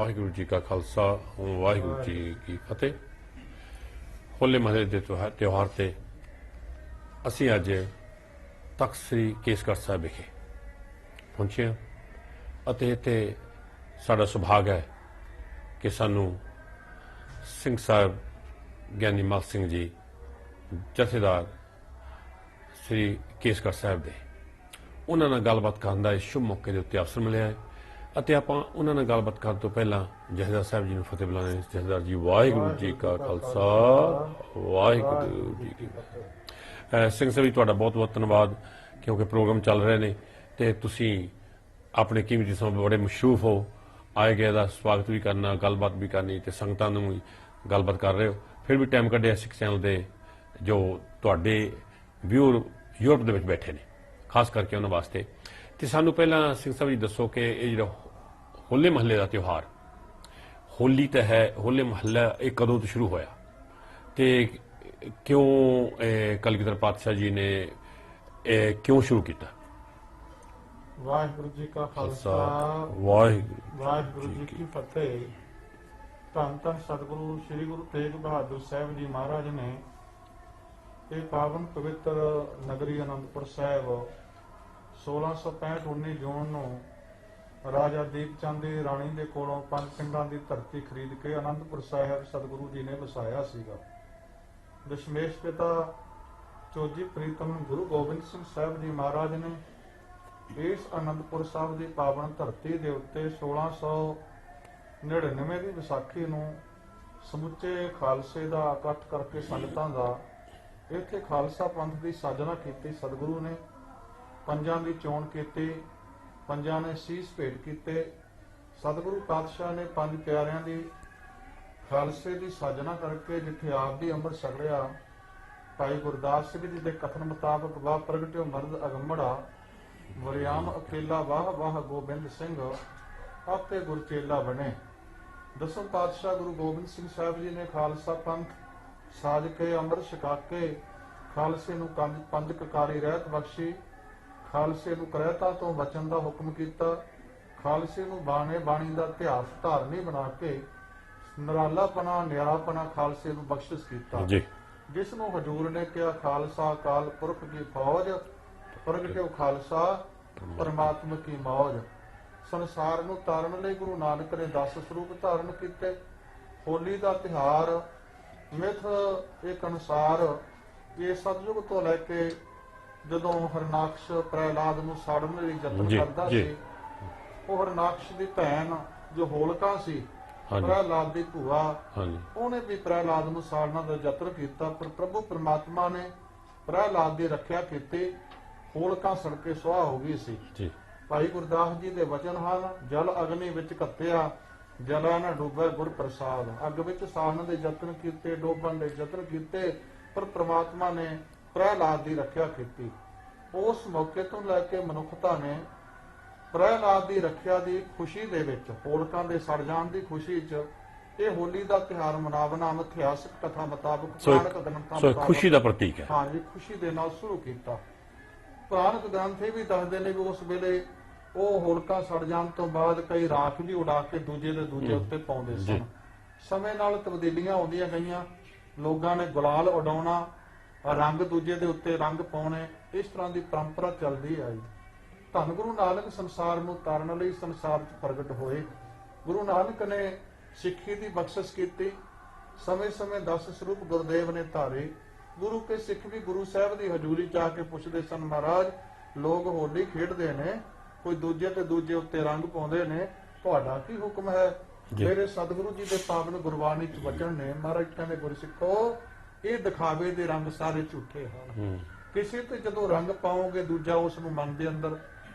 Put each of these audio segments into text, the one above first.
वाहिगुरू जी का खालसा वाहिगुरू जी की फतेह। होले महल्ले के त्यौहार से असी अज तख्त श्री केसगढ़ साहब विखे पहुंचे हैं। इत्थे साडा सुभाग है कि सानू सिंह साहब ज्ञानी मल सिंह जी जथेदार श्री केसगढ़ साहब दे उन्हां नाल गलबात करन दा इस शुभ मौके के उत्ते अवसर मिलिया है। आपां उन्हां नाल गलबात करन तो पहला जथेदार साहब जी नूं फतेह बुलाने। जथेदार जी वाहिगुरू जी का खालसा वाहिगुरू जी की फतेह। सिंह साहब जी तुहाडा बहुत बहुत धन्यवाद क्योंकि प्रोग्राम चल रहे ने ते तुसीं अपने कीमती समय बड़े मशरूफ हो आए गए का स्वागत भी करना गलबात भी करनी तो संगतां नूं भी गलबात कर रहे हो। फिर भी टाइम कढ़िया सिख चैनल के जो तुहाडे व्यूअर यूरोप दे विच बैठे ने खास करके उन्होंने वास्ते तो सानू पहला सिंह साहब जी दसो कि ये जो होले महल्ले का त्यौहार होली तो है होले महल्ला ये कदों तो शुरू होया तो क्यों कलगीधर पातशाह जी ने क्यों शुरू किया? वाहिगुरू जी का खालसा वाहिगुरू जी की फतेह। धन धन सतगुरु श्री गुरु तेग बहादुर साहब जी महाराज ने ये पावन पवित्र नगरी आनंदपुर साहब 1665-19 जून ਨੂੰ राजा दीप चंद ਦੀ ਰਾਣੀ ਦੇ ਕੋਲੋਂ 5 ਪਿੰਡਾਂ ਦੀ ਧਰਤੀ ਖਰੀਦ ਕੇ ਆਨੰਦਪੁਰ ਸਾਹਿਬ ਸਤਿਗੁਰੂ ਜੀ ਨੇ ਵਸਾਇਆ ਸੀਗਾ। ਦਸ਼ਮੇਸ਼ ਪਿਤਾ ਚੋਜੀ ਪ੍ਰੀਤਮ ਗੁਰੂ ਗੋਬਿੰਦ ਸਿੰਘ ਸਾਹਿਬ ਜੀ ਮਹਾਰਾਜ ਨੇ ਇਸ ਆਨੰਦਪੁਰ ਸਾਹਿਬ ਦੀ ਪਾਵਨ ਧਰਤੀ ਦੇ ਉੱਤੇ 1699 ਦੀ ਵਿਸਾਖੀ ਨੂੰ ਸਮੁੱਚੇ ਖਾਲਸੇ ਦਾ ਇਕੱਠ ਕਰਕੇ ਸੰਗਤਾਂ ਦਾ ਇੱਥੇ ਖਾਲਸਾ ਪੰਥ ਦੀ ਸਾਜਨਾ ਕੀਤੀ। ਸਤਿਗੁਰੂ ਨੇ ਪੰਜਾਂ ਦੀ ਚੋਣ ਕੀਤੀ, ਪੰਜਾਂ ਨੇ ਸੀਸ ਭੇਟ ਕੀਤੇ। ਸਤਿਗੁਰੂ ਪਾਤਸ਼ਾਹ ਨੇ ਪੰਜ ਪਿਆਰਿਆਂ ਦੀ ਖਾਲਸੇ ਦੀ ਸਾਜਨਾ ਕਰਕੇ ਜਿੱਥੇ ਆਪ ਦੀ ਅੰਮ੍ਰਿਤ ਛਕਿਆ, ਭਾਈ ਗੁਰਦਾਸ ਸਿੰਘ ਜੀ ਦੇ ਕਥਨ ਮੁਤਾਬਕ ਵਾਹ ਪ੍ਰਗਟਿਓ ਮਰਦ ਅਗੰਮੜਾ ਵਰਿਆਮ ਅਕੇਲਾ ਵਾਹ ਵਾਹ ਗੋਬਿੰਦ ਸਿੰਘ ਆਪੇ ਗੁਰਚੇਲਾ ਬਣੇ। ਦਸਮ ਪਾਤਸ਼ਾਹ ਗੁਰੂ ਗੋਬਿੰਦ ਸਿੰਘ ਸਾਹਿਬ ਜੀ ਨੇ ਖਾਲਸਾ ਪੰਥ ਸਾਜ ਕੇ ਅੰਮ੍ਰਿਤ ਛਕਾ ਕੇ ਖਾਲਸੇ ਨੂੰ ਪੰਜ ਕਕਾਰੀ ਰਹਿਤ ਬਖਸ਼ੀ। ਖਾਲਸੇ ਨੂੰ ਕਰੈਤਾ ਤੋਂ ਬਚਣ ਦਾ ਹੁਕਮ ਕੀਤਾ। ਖਾਲਸੇ ਨੂੰ ਬਾਣੇ ਬਾਣੀ ਦਾ ਇਤਿਹਾਸ ਧਾਰਨੀ ਬਣਾ ਕੇ ਨਿਰਾਲਾਪਣਾ ਨਿਆਰਾਪਣਾ ਖਾਲਸੇ ਨੂੰ ਬਖਸ਼ਿਸ਼ ਕੀਤਾ, ਜਿਸ ਨੂੰ ਹਜੂਰ ਨੇ ਕਿਹਾ ਖਾਲਸਾ ਅਕਾਲ ਪੁਰਖ ਦੀ ਫੌਜ ਪ੍ਰਗਟਿਓ ਖਾਲਸਾ ਪਰਮਾਤਮਾ ਕੀ ਮੌਜ। ਸੰਸਾਰ ਨੂੰ ਤਾਰਨ ਲਈ ਗੁਰੂ ਨਾਨਕ ਨੇ 10 ਸਰੂਪ ਧਾਰਨ ਕੀਤੇ। ਹੋਲੀ ਦਾ ਤਿਉਹਾਰ ਮਿਥ ਇੱਕ ਅਨੁਸਾਰ ਇਹ ਸਤਯੁਗ ਤੋਂ ਲੈ ਕੇ ਜਦੋਂ ਹਰਨਾਕਸ਼ ਪ੍ਰਹਿਲਾਦ ਨੂੰ ਸਾੜਨ ਲਈ ਯਤਨ ਕਰਦਾ ਸੀ, ਉਹ ਹਰਨਾਕਸ਼ ਦੀ ਭੈਣ ਜੋ ਹੋਲਕਾ ਸੀ ਪ੍ਰਹਿਲਾਦ ਦੀ ਭੂਆ, ਉਹਨੇ ਵੀ ਪ੍ਰਹਿਲਾਦ ਨੂੰ ਸਾੜਨ ਦਾ ਯਤਨ ਕੀਤਾ, ਪਰ ਪ੍ਰਭੂ ਪਰਮਾਤਮਾ ਨੇ ਪ੍ਰਹਿਲਾਦ ਦੀ ਰੱਖਿਆ ਕੀਤੀ। ਹੋਲਕਾ ਸੜ ਕੇ ਸੁਆਹ ਹੋ ਗਈ ਸੀ। ਭਾਈ ਗੁਰਦਾਸ ਜੀ ਦੇ ਵਚਨ ਹਨ, ਜਲ ਅਗਨੀ ਵਿੱਚ ਘੱਤਿਆ ਜਲਾ ਨਾ ਡੁੱਬੇ ਗੁਰ ਪ੍ਰਸਾਦ। ਅੱਗ ਵਿੱਚ ਸਾੜਨ ਦੇ ਯਤਨ ਕੀਤੇ, ਡੋਬਣ ਦੇ ਯਤਨ ਕੀਤੇ, ਪਰ ਪ੍ਰਮਾਤਮਾ ਨੇ ਪ੍ਰਹਿਲਾਦ ਦੀ ਰੱਖਿਆ ਕੀਤੀ। ਉਸ ਮੌਕੇ ਤੋਂ ਲੈ ਕੇ ਮਨੁੱਖਤਾ ਨੇ ਪ੍ਰਹਿਲਾਦ ਦੀ ਰੱਖਿਆ ਦੀ ਖੁਸ਼ੀ ਦੇ ਵਿੱਚ, ਹੋਲਕਾਂ ਦੇ ਸੜ ਜਾਣ ਦੀ ਖੁਸ਼ੀ 'ਚ ਇਹ ਹੋਲੀ ਦਾ ਤਿਉਹਾਰ ਮਨਾਉਣਾ ਇਤਿਹਾਸਕ ਕਥਾ ਮੁਤਾਬਕ ਪੁਰਾਣਕ ਗ੍ਰੰਥਾਂ ਮੁਤਾਬਕ ਖੁਸ਼ੀ ਦਾ ਪ੍ਰਤੀਕ ਹੈ। ਹਾਂਜੀ, ਖੁਸ਼ੀ ਦੇ ਨਾਲ ਸ਼ੁਰੂ ਕੀਤਾ। ਪੁਰਾਣਕ ਗ੍ਰੰਥ ਇਹ ਵੀ ਦੱਸਦੇ ਨੇ ਵੀ ਉਸ ਵੇਲੇ ਉਹ ਹੋਲਕਾਂ ਸੜ ਜਾਣ ਤੋਂ ਬਾਅਦ ਕਈ ਰਾਖ ਵੀ ਉਡਾ ਕੇ ਦੂਜੇ ਦੇ ਦੂਜੇ ਉੱਤੇ ਪਾਉਂਦੇ ਸਨ। ਸਮੇਂ ਨਾਲ ਤਬਦੀਲੀਆਂ ਆਉਂਦੀਆਂ ਗਈਆਂ, ਲੋਕਾਂ ਨੇ ਗੁਲਾਲ ਉਡਾਉਣਾ, ਰੰਗ ਦੂਜੇ ਦੇ ਉੱਤੇ ਰੰਗ ਪਾਉਣੇ, ਇਸ ਤਰ੍ਹਾਂ ਦੀ ਪਰੰਪਰਾ ਚੱਲਦੀ ਆਈ। ਧੰਨ ਗੁਰੂ ਨਾਨਕ ਸੰਸਾਰ ਨੂੰ ਤਾਰਨ ਲਈ ਸੰਸਾਰ 'ਚ ਪ੍ਰਗਟ ਹੋਏ। ਗੁਰੂ ਨਾਨਕ ਨੇ ਸਿੱਖੀ ਦੀ ਬਖਸ਼ਿਸ਼ ਕੀਤੀ। ਸਮੇਂ-ਸਮੇਂ 10 ਸਰੂਪ ਗੁਰਦੇਵ ਨੇ ਧਾਰੇ। ਗੁਰੂ ਕੇ ਸਿੱਖ ਵੀ ਗੁਰੂ ਸਾਹਿਬ ਦੀ ਹਜ਼ੂਰੀ 'ਚ ਆ ਕੇ ਪੁੱਛਦੇ ਸਨ, ਮਹਾਰਾਜ ਲੋਕ ਹੋਲੀ ਖੇਡਦੇ ਨੇ, ਕੋਈ ਦੂਜੇ ਤੇ ਦੂਜੇ ਉੱਤੇ ਰੰਗ ਪਾਉਂਦੇ ਨੇ, ਤੁਹਾਡਾ ਕੀ ਹੁਕਮ ਹੈ? ਮੇਰੇ ਸਤਿਗੁਰੂ ਜੀ ਦੇ ਪਾਵਨ ਗੁਰਬਾਣੀ 'ਚ ਵਚਨ ਨੇ, ਮਹਾਰਾਜ ਕਹਿੰਦੇ ਗੁਰਸਿੱਖੋ ਇਹ ਦਿਖਾਵੇ ਦੇ ਰੰਗ ਸਾਰੇ ਝੂਠੇ ਹਨ। ਕਿਸੇ ਤੇ ਜਦੋਂ ਰੰਗ ਪਾਓਗੇ ਦੂਜਾ ਉਸ ਨੂੰ ਮਨ ਦੇ ਅੰਦਰ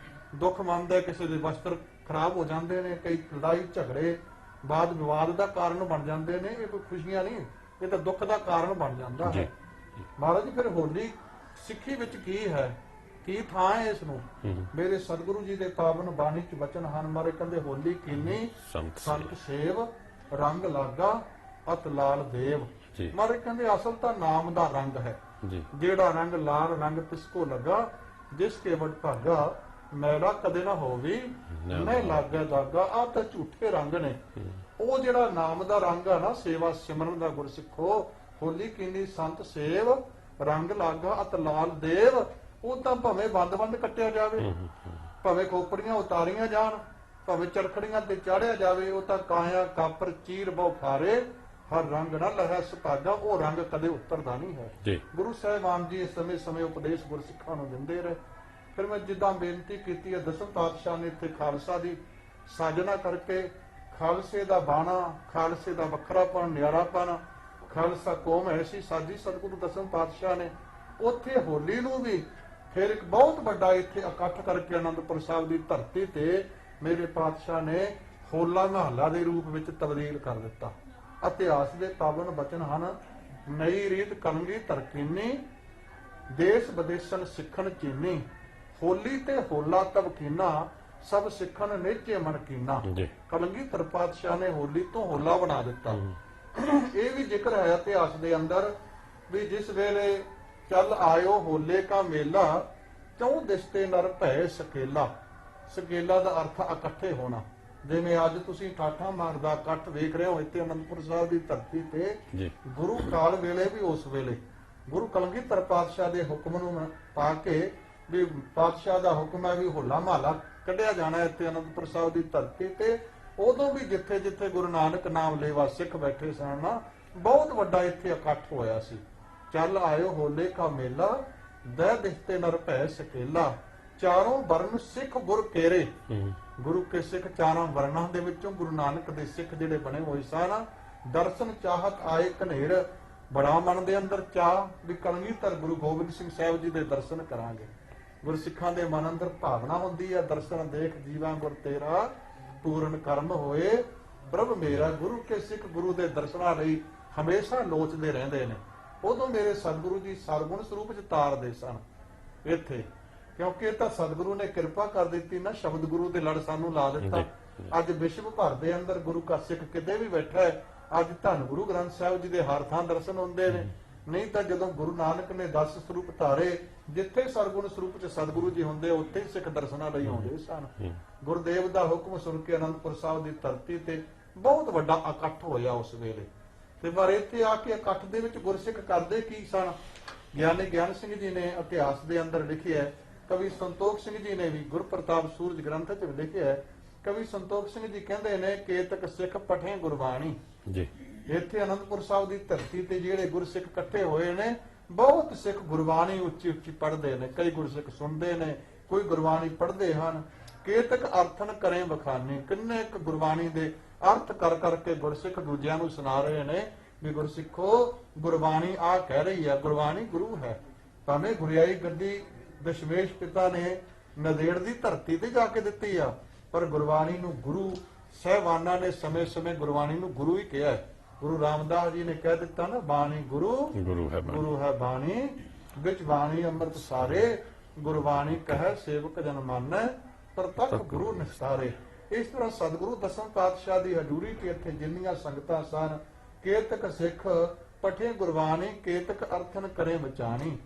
ਦੁੱਖ ਮੰਨਦਾ, ਕਿਸੇ ਦੇ ਵਸਤਰ ਖਰਾਬ ਹੋ ਜਾਂਦੇ ਨੇ, ਕਈ ਲੜਾਈ ਝਗੜੇ ਬਾਦ ਵਿਵਾਦ ਦਾ ਕਾਰਨ ਬਣ ਜਾਂਦੇ ਨੇ। ਇਹ ਕੋਈ ਖੁਸ਼ੀਆਂ ਨਹੀਂ, ਇਹ ਤਾਂ ਦੁੱਖ ਦਾ ਕਾਰਨ ਬਣ ਜਾਂਦਾ ਹੈ। ਮਹਾਰਾਜ ਜੀ ਫਿਰ ਹੋਲੀ ਸਿੱਖੀ ਵਿੱਚ ਕੀ ਹੈ, ਕੀ ਥਾਂ ਹੈ ਇਸ ਨੂੰ? ਮੇਰੇ ਸਤਿਗੁਰੂ ਜੀ ਦੇ ਪਾਵਨ ਬਾਣੀ 'ਚ ਵਚਨ ਹਨ। ਮਹਾਰਾਜ ਕਹਿੰਦੇ ਹੋਲੀ ਕੀਨੀ ਸੰਤ ਸੇਵ ਰੰਗ ਲਾਗਾ ਅਤ ਲਾਲ ਦੇਵ। ਮਹਾਰਾਜ ਕਹਿੰਦੇ ਅਸਲ ਤਾਂ ਨਾਮ ਦਾ ਰੰਗ ਹੈ, ਜਿਹੜਾ ਰੰਗ ਲਾਲ ਰੰਗ ਤਿਸ ਕੋ ਲੱਗਾ ਜਿਸ ਕੇ ਵਡ ਭਾਗਾ ਮੈਲਾ ਕਦੇ ਨਾ ਹੋਵੀ ਨਹੀਂ ਲੱਗੇ ਦਾਗਾ। ਆ ਤਾਂ ਝੂਠੇ ਰੰਗ ਨੇ। ਉਹ ਜਿਹੜਾ ਨਾਮ ਦਾ ਰੰਗ ਆ ਨਾ, ਸੇਵਾ ਸਿਮਰਨ ਦਾ ਗੁਰਸਿੱਖੋ, ਹੋਲੀ ਕੀਨੀ ਸੰਤ ਸੇਵ ਰੰਗ ਲਾਗਾ ਅਤ ਲਾਲ ਦੇਵ। ਉਹ ਤਾਂ ਭਾਵੇਂ ਬੰਦ ਕੱਟਿਆ ਜਾਵੇ, ਭਾਵੇਂ ਖੋਪੜੀਆਂ ਉਤਾਰੀਆਂ ਜਾਣ, ਭਾਵੇਂ ਚਰਖੜੀਆਂ ਤੇ ਚਾੜਿਆ ਜਾਵੇ, ਉਹ ਤਾਂ ਕਾਇਆ ਕਾਪਰ ਚੀਰ ਬਹੁ ਖਾਰੇ ਹਰ ਰੰਗ ਨਾ ਲਹੈ ਸੁਭਾਗਾ। ਉਹ ਰੰਗ ਕਦੇ ਉਤਰਦਾ ਨਹੀਂ ਹੈ। ਗੁਰੂ ਸਾਹਿਬਾਨ ਜੀ ਸਮੇਂ ਸਮੇਂ ਉਪਦੇਸ਼ ਗੁਰਸਿੱਖਾਂ ਨੂੰ ਦਿੰਦੇ ਰਹੇ। ਫਿਰ ਮੈਂ ਜਿੱਦਾਂ ਬੇਨਤੀ ਕੀਤੀ ਹੈ, ਦਸਮ ਪਾਤਸ਼ਾਹ ਨੇ ਇੱਥੇ ਖਾਲਸਾ ਦੀ ਸਾਜਨਾ ਕਰਕੇ ਖਾਲਸੇ ਦਾ ਬਾਣਾ, ਖਾਲਸੇ ਦਾ ਵੱਖਰਾਪਣ, ਨਿਆਰਾਪਣ, ਖਾਲਸਾ ਕੌਮ ਐਸੀ ਸਾਜੀ ਸਤਿਗੁਰੂ ਦਸਮ ਪਾਤਸ਼ਾਹ ਨੇ ਉੱਥੇ ਹੋਲੀ ਨੂੰ ਵੀ ਫਿਰ ਇੱਕ ਬਹੁਤ ਵੱਡਾ ਇੱਥੇ ਇਕੱਠ ਕਰਕੇ ਅਨੰਦਪੁਰ ਸਾਹਿਬ ਦੀ ਧਰਤੀ ਤੇ ਮੇਰੇ ਪਾਤਸ਼ਾਹ ਨੇ ਹੋਲਾ ਮਹੱਲਾ ਦੇ ਰੂਪ ਵਿੱਚ ਤਬਦੀਲ ਕਰ ਦਿੱਤਾ। ਇਤਿਹਾਸ ਦੇ ਪਾਵਨ ਬਚਨ ਹਨ, ਨਈ ਰੀਤ ਕਲੰਗੀ ਤਰਕੀਨੀ, ਦੇਸ਼ ਵਿਦੇਸ਼ਨ ਸਿੱਖਣ ਚੀਨੀ, ਹੋਲੀ ਤੇ ਹੋਲਾ ਤਬ ਕੀਨਾ, ਸਭ ਸਿੱਖਣ ਨੇਚੇ ਮਨ ਕੀਨਾ। ਕਲੰਗੀਧਰ ਪਾਤਸ਼ਾਹ ਨੇ ਹੋਲੀ ਤੋਂ ਹੋਲਾ ਬਣਾ ਦਿੱਤਾ। ਇਹ ਵੀ ਜ਼ਿਕਰ ਹੈ ਇਤਿਹਾਸ ਦੇ ਅੰਦਰ ਵੀ ਜਿਸ ਵੇਲੇ ਚੱਲ ਆਇਓ ਹੋਲੇ ਕਾ ਮੇਲਾ, ਚੌ ਦਿਸਤੇ ਨਰ ਭੈ ਸਕੇਲਾ। ਸਕੇਲਾ ਦਾ ਅਰਥ ਇਕੱਠੇ ਹੋਣਾ। ਜਿਵੇਂ ਅੱਜ ਤੁਸੀਂ ਠਾਠਾ ਮਾਰਦਾ ਇਕੱਠ ਵੇਖ ਰਹੇ ਹੋ ਇੱਥੇ ਅਨੰਦਪੁਰ ਸਾਹਿਬ ਦੀ ਧਰਤੀ ਤੇ, ਗੁਰੂ ਕਾਲ ਵੇਲੇ ਵੀ ਉਸ ਵੇਲੇ ਗੁਰੂ ਕਲਗੀਧਰ ਪਾਤਸ਼ਾਹ ਦੇ ਹੁਕਮ ਨੂੰ ਪਾ ਕੇ ਵੀ ਪਾਤਸ਼ਾਹ ਦਾ ਹੁਕਮ ਹੈ ਵੀ ਹੋਲਾ ਮਹੱਲਾ ਕੱਢਿਆ ਜਾਣਾ ਇੱਥੇ ਅਨੰਦਪੁਰ ਸਾਹਿਬ ਦੀ ਧਰਤੀ ਤੇ। ਉਦੋਂ ਵੀ ਜਿੱਥੇ ਜਿੱਥੇ ਗੁਰੂ ਨਾਨਕ ਨਾਮ ਲੇਵਾ ਸਿੱਖ ਬੈਠੇ ਸਨ ਨਾ, ਬਹੁਤ ਵੱਡਾ ਇੱਥੇ ਇਕੱਠ ਹੋਇਆ ਸੀ। ਚੱਲ ਆਇਓ ਹੋਲੇ ਕਾ ਮੇਲਾ, ਦਹਿ ਦਿਖਤੇ ਨਰ ਭੈ ਸਕੇਲਾ, ਚਾਰੋਂ ਵਰਨ ਸਿੱਖ ਗੁਰ ਕੇਰੇ। ਗੁਰੂ ਕੇ ਸਿੱਖ ਚਾਰਾਂ ਵਰਨਾਂ ਦੇ ਵਿੱਚੋਂ ਗੁਰੂ ਨਾਨਕ ਦੇ ਸਿੱਖ ਜਿਹੜੇ ਬਣੇ ਹੋਏ ਸਨ। ਦਰਸ਼ਨ ਚਾਹਤ ਆਏ ਘਨੇੜ, ਬੜਾ ਮਨ ਦੇ ਅੰਦਰ ਚਾਹ ਵੀ ਕਲਗੀਧਰ ਗੁਰੂ ਗੋਬਿੰਦ ਸਿੰਘ ਸਾਹਿਬ ਜੀ ਦੇ ਦਰਸ਼ਨ ਕਰਾਂਗੇ। ਗੁਰਸਿੱਖਾਂ ਦੇ ਮਨ ਅੰਦਰ ਭਾਵਨਾ ਹੁੰਦੀ ਹੈ, ਦਰਸ਼ਨ ਦੇਖ ਜੀਵਾਂ ਗੁਰ ਤੇਰਾ, ਪੂਰਨ ਕਰਮ ਹੋਏ ਪ੍ਰਭ ਮੇਰਾ। ਗੁਰੂ ਕੇ ਸਿੱਖ ਗੁਰੂ ਦੇ ਦਰਸ਼ਨਾਂ ਲਈ ਹਮੇਸ਼ਾ ਲੋਚਦੇ ਰਹਿੰਦੇ ਨੇ। ਉਦੋਂ ਮੇਰੇ ਸਤਿਗੁਰੂ ਜੀ ਸਰਗੁਣ ਸਰੂਪ ਚ ਤਾਰਦੇ ਸਨ ਇੱਥੇ, ਕਿਉਂਕਿ ਇਹ ਤਾਂ ਸਤਿਗੁਰੂ ਨੇ ਕਿਰਪਾ ਕਰ ਦਿੱਤੀ ਨਾ, ਸ਼ਬਦ ਗੁਰੂ ਦੇ ਲੜ ਸਾਨੂੰ ਲਾ ਦਿੱਤਾ। ਅੱਜ ਵਿਸ਼ਵ ਭਰ ਦੇ ਅੰਦਰ ਗੁਰੂ ਕਾ ਸਿੱਖ ਕਿਤੇ ਵੀ ਬੈਠਾ ਹੈ, ਅੱਜ ਧੰਨ ਗੁਰੂ ਗ੍ਰੰਥ ਸਾਹਿਬ ਜੀ ਦੇ ਹਰ ਥਾਂ ਦਰਸ਼ਨ ਹੁੰਦੇ ਨੇ। ਨਹੀਂ ਤਾਂ ਜਦੋਂ ਗੁਰੂ ਨਾਨਕ ਨੇ 10 ਸਰੂਪ ਧਾਰੇ, ਜਿੱਥੇ ਸਰਗੁਣ ਸਰੂਪ ਚ ਸਤਿਗੁਰੂ ਜੀ ਹੁੰਦੇ ਉੱਥੇ ਹੀ ਸਿੱਖ ਦਰਸ਼ਨਾਂ ਲਈ ਆਉਂਦੇ ਸਨ। ਗੁਰਦੇਵ ਦਾ ਹੁਕਮ ਸੁਣ ਕੇ ਅਨੰਦਪੁਰ ਸਾਹਿਬ ਦੀ ਧਰਤੀ ਤੇ ਬਹੁਤ ਵੱਡਾ ਇਕੱਠ ਹੋਇਆ ਉਸ ਵੇਲੇ। ਤੇ ਪਰ ਇੱਥੇ ਆ ਕੇ ਇਕੱਠ ਦੇ ਵਿੱਚ ਗੁਰਸਿੱਖ ਕਰਦੇ ਕੀ ਸਨ? ਗਿਆਨੀ ਗਿਆਨ ਸਿੰਘ ਜੀ ਨੇ ਇਤਿਹਾਸ ਦੇ ਅੰਦਰ ਲਿਖਿਆ ਹੈ, ਕਵੀ ਸੰਤੋਖ ਸਿੰਘ ਜੀ ਨੇ ਵੀ ਗੁਰਪ੍ਰਤਾਪ ਸੂਰਜ ਗ੍ਰੰਥ ਚ ਲਿਖਿਆ ਹੈ। ਕਵੀ ਸੰਤੋਖ ਸਿੰਘ ਜੀ ਕਹਿੰਦੇ ਨੇ, ਕੇਤਕ ਸਿੱਖ ਪਠੇ ਗੁਰਬਾਣੀ। ਇੱਥੇ ਅਨੰਦਪੁਰ ਸਾਹਿਬ ਦੀ ਧਰਤੀ ਤੇ ਜਿਹੜੇ ਗੁਰਸਿੱਖ ਇਕੱਠੇ ਹੋਏ ਨੇ, ਬਹੁਤ ਸਿੱਖ ਗੁਰਬਾਣੀ ਉੱਚੀ ਉੱਚੀ ਪੜ੍ਹਦੇ ਨੇ। ਕਈ ਗੁਰਸਿੱਖ ਸੁਣਦੇ ਨੇ, ਕੋਈ ਗੁਰਬਾਣੀ ਪੜ੍ਹਦੇ ਹਨ। ਕੇਤਕ ਅਰਥਨ ਕਰੇ ਬਖਾਨੀ, ਕਿੰਨੇ ਇੱਕ ਗੁਰਬਾਣੀ ਦੇ ਅਰਥ ਕਰ ਕਰਕੇ ਗੁਰਸਿੱਖ ਦੂਜਿਆਂ ਨੂੰ ਸੁਣਾ ਰਹੇ ਨੇ ਵੀ ਗੁਰਸਿੱਖੋ ਗੁਰਬਾਣੀ ਆ ਕਹਿ ਰਹੀ ਹੈ, ਗੁਰਬਾਣੀ ਗੁਰੂ ਹੈ। ਭਾਵੇਂ ਗੁਰਿਆਈ ਗੱਦੀ ਦਸ਼ਮੇਸ਼ ਪਿਤਾ ਨੇ ਨਦੇੜ ਦੀ ਧਰਤੀ ਤੇ ਜਾ ਕੇ ਦਿੱਤੀ ਆ, ਪਰ ਗੁਰਬਾਣੀ ਨੂੰ ਗੁਰੂ ਸਹਿਬਾਨਾਂ ਨੇ ਸਮੇਂ ਸਮੇਂ ਗੁਰਬਾਣੀ ਨੂੰ ਗੁਰੂ ਹੀ ਕਿਹਾ ਹੈ। ਗੁਰੂ ਰਾਮਦਾਸ ਜੀ ਨੇ ਕਹਿ ਦਿੱਤਾ ਨਾ, ਬਾਣੀ ਗੁਰੂ ਹੈ ਬਾਣੀ, ਵਿੱਚ ਬਾਣੀ ਅੰਮ੍ਰਿਤ ਸਾਰੇ, ਗੁਰਬਾਣੀ ਕਹੈ ਸੇਵਕ ਜਨ ਮਾਨੈ, ਪ੍ਰਤੱਖ ਗੁਰੂ ਨਿਸਤਾਰੇ। ਇਸ ਤਰ੍ਹਾਂ ਸਤਿਗੁਰੂ ਦਸਮ ਪਾਤਸ਼ਾਹ ਦੀ ਹਜ਼ੂਰੀ ਤੇ ਇੱਥੇ ਜਿੰਨੀਆਂ ਸੰਗਤਾਂ ਸਨ, ਕੇਤਕ ਸਿੱਖ ਪਠੇ ਗੁਰਬਾਣੀ, ਕੇਤਕ ਅਰਥਨ ਕਰੇ ਵਿਚਾਣੀ।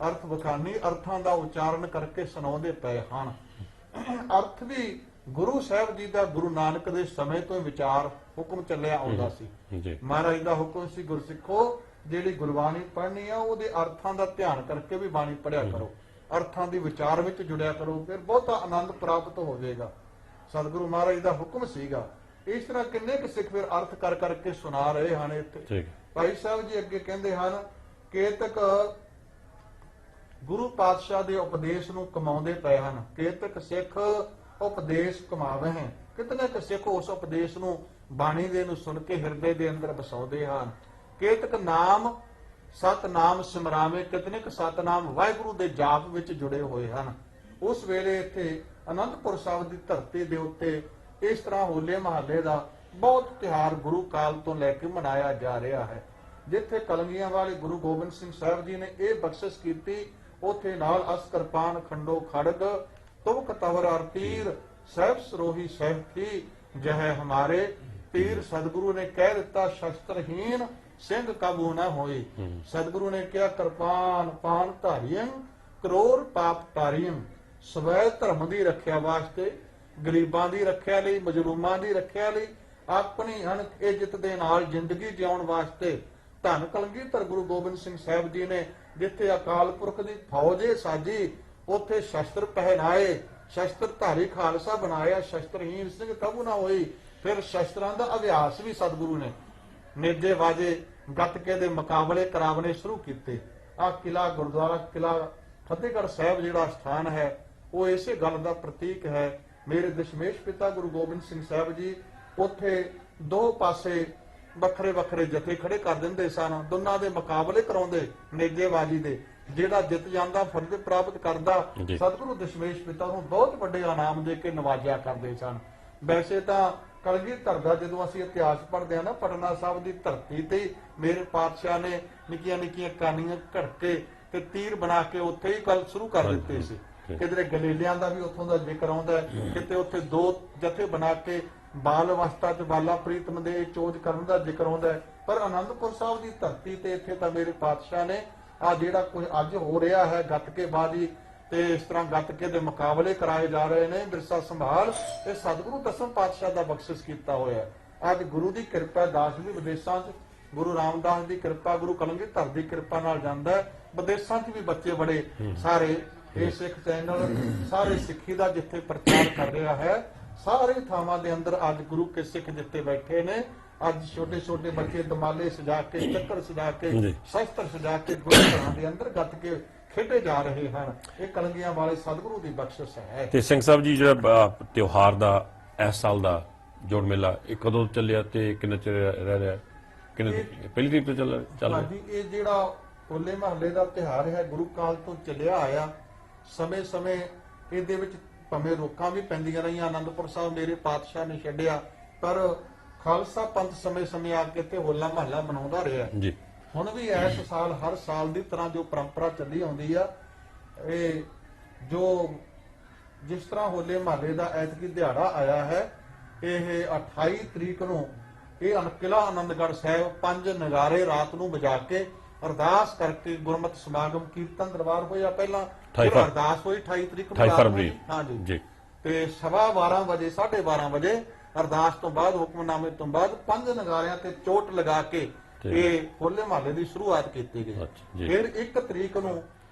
ਅਰਥ ਵਿਖਾਨੀ, ਅਰਥਾਂ ਦਾ ਉਚਾਰਨ ਕਰਕੇ ਸੁਣਾਉਂਦੇ ਪਏ ਹਨ। ਅਰਥ ਵੀ ਗੁਰੂ ਸਾਹਿਬ ਜੀ ਦਾ ਗੁਰੂ ਨਾਨਕ ਦੇ ਸਮੇਂ ਤੋਂ ਵਿਚਾਰ ਹੁਕਮ ਚੱਲਿਆ ਆਉਂਦਾ ਸੀ। ਮਹਾਰਾਜ ਦਾ ਹੁਕਮ ਸੀ, ਗੁਰਸਿੱਖੋ ਜਿਹੜੀ ਗੁਰਬਾਣੀ ਪੜ੍ਹਨੀ ਆ ਉਹਦੇ ਅਰਥਾਂ ਦਾ ਧਿਆਨ ਕਰਕੇ ਵੀ ਬਾਣੀ ਪੜ੍ਹਿਆ ਕਰੋ, ਅਰਥਾਂ ਦੀ ਵਿਚਾਰ ਵਿੱਚ ਜੁੜਿਆ ਕਰੋ, ਫਿਰ ਬਹੁਤਾ ਆਨੰਦ ਪ੍ਰਾਪਤ ਹੋਵੇਗਾ। ਸਤਿਗੁਰੂ ਮਹਾਰਾਜ ਦਾ ਹੁਕਮ ਸੀਗਾ। ਇਸ ਤਰ੍ਹਾਂ ਕਿੰਨੇ ਕੁ ਸਿੱਖ ਫਿਰ ਅਰਥ ਕਰ ਕਰਕੇ ਸੁਣਾ ਰਹੇ ਹਨ ਇੱਥੇ। ਭਾਈ ਸਾਹਿਬ ਜੀ ਅੱਗੇ ਕਹਿੰਦੇ ਹਨ, ਕੇਤਕ ਗੁਰੂ ਪਾਤਸ਼ਾਹ ਦੇ ਉਪਦੇਸ਼ ਨੂੰ ਕਮਾਉਂਦੇ ਪਏ ਹਨ। ਕੇਤਕ ਸਿੱਖ ਉਪਦੇਸ਼ ਕਮਾਵੇ ਹੈ। ਕਿਤਨੇ ਕੁ ਸਿੱਖ ਉਸ ਉਪਦੇਸ਼ ਨੂੰ ਬਾਣੀ ਦੇ ਨੂੰ ਸੁਣ ਕੇ ਹਿਰਦੇ ਦੇ ਅੰਦਰ ਵਸਾਉਂਦੇ ਹਨ। ਕੇਤਕ ਨਾਮ ਸਤਨਾਮ ਸਿਮਰਾਵੇਂ, ਕਿਤਨੇ ਕੁ ਸਤਨਾਮ ਵਾਹਿਗੁਰੂ ਦੇ ਜਾਪ ਵਿੱਚ ਜੁੜੇ ਹੋਏ ਹਨ। ਉਸ ਵੇਲੇ ਇੱਥੇ ਅਨੰਦਪੁਰ ਸਾਹਿਬ ਦੀ ਧਰਤੀ ਦੇ ਉੱਤੇ ਇਸ ਤਰ੍ਹਾਂ ਹੋਲੇ ਮਹੱਲੇ ਦਾ ਬਹੁਤ ਤਿਉਹਾਰ ਗੁਰੂ ਕਾਲ ਤੋਂ ਲੈ ਕੇ ਮਨਾਇਆ ਜਾ ਰਿਹਾ ਹੈ। ਜਿੱਥੇ ਕਲੰਗੀਆਂ ਵਾਲੇ ਗੁਰੂ ਗੋਬਿੰਦ ਸਿੰਘ ਸਾਹਿਬ ਜੀ ਨੇ ਇਹ ਬਖਸ਼ਿਸ਼ ਕੀਤੀ, ਉਥੇ ਨਾਲ ਅਸਕਰਪਾਨ ਖੰਡੋ ਖੜਗ ਤੁਵਕ ਤਵਰ ਅਰ ਤੀਰ, ਸਹਿਬ ਸਰੋਹੀ ਸਹਿਬ ਕੀ ਜਹ ਹਮਾਰੇ ਤੀਰ। ਸਤਿਗੁਰੂ ਨੇ ਕਹਿ ਦਿੱਤਾ, ਸ਼ਸਤਰਹੀਨ ਸਿੰਘ ਕਾਬੂ ਨਾ ਹੋਏ। ਸਤਿਗੁਰੂ ਨੇ ਕਿਹਾ, ਕਿਰਪਾਨ ਪਾਨ ਧਾਰੀਆਂ ਕਰੋੜ ਪਾਪ ਤਾਰੀਆਂ। ਸਵੈ ਧਰਮ ਦੀ ਰੱਖਿਆ ਵਾਸਤੇ, ਗਰੀਬਾਂ ਦੀ ਰੱਖਿਆ ਲਈ, ਮਜਲੂਮਾਂ ਦੀ ਰੱਖਿਆ ਲਈ, ਆਪਣੀ ਅਣਖ ਇੱਜ਼ਤ ਦੇ ਨਾਲ ਜ਼ਿੰਦਗੀ ਜਿਉਣ ਵਾਸਤੇ ਧੰਨ ਕਲਗੀਧਰ ਗੁਰੂ ਗੋਬਿੰਦ ਸਿੰਘ ਸਾਹਿਬ ਜੀ ਨੇ ਜਿੱਥੇ ਅਕਾਲ ਪੁਰਖ ਦੀ ਫੌਜ ਸਾਜੀ, ਉੱਥੇ ਸ਼ਸਤਰ ਪਹਿਨਾਏ, ਸ਼ਸਤਰਧਾਰੀ ਖਾਲਸਾ ਬਣਾਇਆ, ਸ਼ਸਤਰਹੀਨ ਸਿੰਘ ਕਬੂ ਨਾ ਹੋਈ। ਫਿਰ ਸ਼ਸਤਰਾਂ ਦਾ ਅਭਿਆਸ ਵੀ ਸਤਿਗੁਰੂ ਨੇ ਨੇਜੇ ਵਾਜੇ ਗੱਤਕੇ ਦੇ ਮੁਕਾਬਲੇ ਕਰਾਵਣੇ ਸ਼ੁਰੂ ਕੀਤੇ। ਆ ਕਿਲਾ ਗੁਰਦੁਆਰਾ ਕਿਲਾ ਫਤਿਹਗੜ੍ਹ ਸਾਹਿਬ ਜਿਹੜਾ ਸਥਾਨ ਹੈ ਉਹ ਇਸੇ ਗੱਲ ਦਾ ਪ੍ਰਤੀਕ ਹੈ। ਮੇਰੇ ਦਸ਼ਮੇਸ਼ ਪਿਤਾ ਗੁਰੂ ਗੋਬਿੰਦ ਸਿੰਘ ਸਾਹਿਬ ਜੀ ਉੱਥੇ ਦੋ ਪਾਸੇ ਵੱਖਰੇ ਵੱਖਰੇ ਜਥੇ ਖੜੇ ਕਰ ਦਿੰਦੇ ਸਨ, ਦੋਨਾਂ ਦੇ ਮੁਕਾਬਲੇ ਕਰਾਉਂਦੇ ਨੇਜੇਬਾਜ਼ੀ ਦੇ। ਜਿਹੜਾ ਜਿੱਤ ਜਾਂਦਾ ਫਰਜ਼ ਪ੍ਰਾਪਤ ਕਰਦਾ, ਸਤਿਗੁਰੂ ਦਸ਼ਮੇਸ਼ ਪਿਤਾ ਨੂੰ ਬਹੁਤ ਵੱਡੇ ਇਨਾਮ ਦੇ ਕੇ ਨਵਾਜਿਆ ਕਰਦੇ ਸਨ। ਵੈਸੇ ਤਾਂ ਕਲਗੀਧਰ ਦਾ ਜਦੋਂ ਅਸੀਂ ਇਤਿਹਾਸ ਪੜ੍ਹਦੇ ਹਾਂ ਨਾ, ਪਟਨਾ ਸਾਹਿਬ ਦੀ ਧਰਤੀ ਤੇ ਮੇਰੇ ਪਾਤਸ਼ਾਹ ਨੇ ਨਿੱਕੀਆਂ ਨਿੱਕੀਆਂ ਕਾਨੀਆਂ ਘੜਕੇ ਤੇ ਤੀਰ ਬਣਾ ਕੇ ਉੱਥੇ ਹੀ ਗੱਲ ਸ਼ੁਰੂ ਕਰ ਦਿੱਤੇ ਸੀ। ਕਿਧਰੇ ਗਲੀਲਿਆਂ ਦਾ ਵੀ ਉੱਥੋਂ ਦਾ ਜ਼ਿਕਰ ਆਉਂਦਾ, ਕਿਤੇ ਉੱਥੇ ਦੋ ਜਥੇ ਬਣਾ ਕੇ ਬਾਲ ਅਵਸਥਾ ਚ ਬਾਲਾ ਪ੍ਰੀਤਮ ਦੇ ਚੋਜ ਕਰਨ ਦਾ ਜ਼ਿਕਰ ਆਉਂਦਾ। ਪਰ ਆਨੰਦਪੁਰ ਸਾਹਿਬ ਦੀ ਧਰਤੀ ਤੇ ਇੱਥੇ ਤਾਂ ਮੇਰੇ ਪਾਤਸ਼ਾਹ ਨੇ ਆ ਜਿਹੜਾ ਕੁਝ ਅੱਜ ਹੋ ਰਿਹਾ ਹੈ ਗੱਤਕੇਬਾਜ਼ੀ ਤੇ ਇਸ ਤਰ੍ਹਾਂ ਗੱਤਕੇ ਦੇ ਮੁਕਾਬਲੇ ਕਰਾਏ ਜਾ ਰਹੇ ਨੇ, ਵਿਰਸਾ ਸੰਭਾਲ, ਇਹ ਸਤਿਗੁਰੂ ਦਸਮ ਪਾਤਸ਼ਾਹ ਦਾ ਬਖਸ਼ਿਸ਼ ਕੀਤਾ ਹੋਇਆ। ਅੱਜ ਗੁਰੂ ਦੀ ਕਿਰਪਾ, ਦਾਸ ਵੀ ਵਿਦੇਸ਼ਾਂ 'ਚ, ਗੁਰੂ ਰਾਮਦਾਸ ਦੀ ਕਿਰਪਾ, ਗੁਰੂ ਕਲਗੀਧਰ ਦੀ ਕਿਰਪਾ ਨਾਲ ਜਾਂਦਾ। ਵਿਦੇਸ਼ਾਂ 'ਚ ਵੀ ਬੱਚੇ ਬੜੇ ਸਾਰੇ ਇਹ ਸਿੱਖ ਚੈਨਲ ਸਾਰੇ ਸਿੱਖੀ ਦਾ ਜਿੱਥੇ ਪ੍ਰਚਾਰ ਕਰ ਰਿਹਾ ਹੈ, ਸਾਰੇ ਥਾਵਾਂ ਦੇ ਅੰਦਰ ਅੱਜ ਗੁਰੂ ਕੇ ਸਿੱਖ ਜਿੱਥੇ ਬੈਠੇ ਨੇ। ਅੱਜ ਛੋਟੇ ਛੋਟੇ ਬੱਚੇ ਦਮਾਲੇ ਸਜਾ ਕੇ, ਚੱਕਰ ਸਜਾ ਕੇ, ਸ਼ਸਤਰ ਸਜਾ ਕੇ ਗੁਰੂ ਘਰਾਂ ਦੇ ਅੰਦਰ ਗੱਤਕੇ ਖੇਡੇ ਜਾ ਰਹੇ ਹਨ। ਇਹ ਕਲੰਗੀਆਂ ਵਾਲੇ ਸਤਿਗੁਰੂ ਦੀ ਬਖਸ਼ਿਸ਼ ਹੈ। ਤੇ ਸਿੰਘ ਸਾਹਿਬ ਜੀ ਜਿਹੜਾ ਤਿਉਹਾਰ ਦਾ ਇਸ ਸਾਲ ਦਾ ਜੋੜ ਮੇਲਾ ਇਹ ਕਦੋਂ ਚੱਲਿਆ ਤੇ ਕਿੰਨਾ ਚਿਰ ਰਹਿ ਰਿਹਾ? ਕਿੰਨੇ ਪਹਿਲੀ ਤਰੀਕ ਤੋਂ ਚੱਲ ਰਿਹਾ? ਹਾਂਜੀ, ਇਹ ਜਿਹੜਾ ਹੋਲੇ ਮਹੱਲੇ ਦਾ ਤਿਉਹਾਰ ਹੈ ਗੁਰੂ ਕਾਲ ਤੋਂ ਚੱਲਿਆ ਆਇਆ। ਸਮੇਂ ਸਮੇਂ ਇਹਦੇ ਵਿੱਚ ਭਾਵੇਂ ਰੋਕਾਂ ਵੀ ਪੈਂਦੀਆਂ ਰਹੀਆਂ, ਆਨੰਦਪੁਰ ਸਾਹਿਬ ਮੇਰੇ ਪਾਤਸ਼ਾਹ ਨੇ ਛੱਡਿਆ, ਪਰ ਖਾਲਸਾ ਪੰਥ ਸਮੇਂ ਸਮੇਂ ਆ ਕੇ ਤੇ ਹੋਲਾ ਮਹੱਲਾ ਮਨਾਉਂਦਾ ਰਿਹਾ ਜੀ। ਹੁਣ ਵੀ ਇਸ ਸਾਲ ਹਰ ਸਾਲ ਦੀ ਤਰ੍ਹਾਂ ਜੋ ਪਰੰਪਰਾ ਚੱਲੀ ਆਉਂਦੀ ਆ, ਇਹ ਜੋ ਜਿਸ ਤਰ੍ਹਾਂ ਹੋਲੇ ਮਹੱਲੇ ਦਾ ਐਤਕੀ ਦਿਹਾੜਾ ਆਇਆ ਹੈ, ਇਹ 28 ਤਰੀਕ ਨੂੰ ਇਹ ਕਿਲ੍ਹਾ ਆਨੰਦਗੜ੍ਹ ਸਾਹਿਬ 5 ਨਗਾਰੇ ਰਾਤ ਨੂੰ ਵਜਾ ਕੇ ਅਰਦਾਸ ਕਰਕੇ ਗੁਰਮਤਿ ਸਮਾਗਮ ਕੀਰਤਨ ਦਰਬਾਰ ਹੋਇਆ। ਪਹਿਲਾਂ ਅਰਦਾਸ ਹੋਈ 28 ਤਰੀਕ ਨੂੰ ਫਰਵਰੀ, ਹਾਂਜੀ, ਤੇ 12:15 ਵਜੇ 12:30 ਵਜੇ ਅਰਦਾਸ ਤੋਂ ਬਾਅਦ ਹੁਕਮਨਾਮੇ ਤੋਂ ਬਾਅਦ 5 ਨਗਾਰਿਆਂ ਤੇ ਚੋਟ ਲਗਾ ਕੇ ਇਹ ਹੋਲੇ ਮਹੱਲੇ ਦੀ ਸ਼ੁਰੂਆਤ ਕੀਤੀ ਗਈ। ਫਿਰ 1 ਤਰੀਕ ਨੂੰ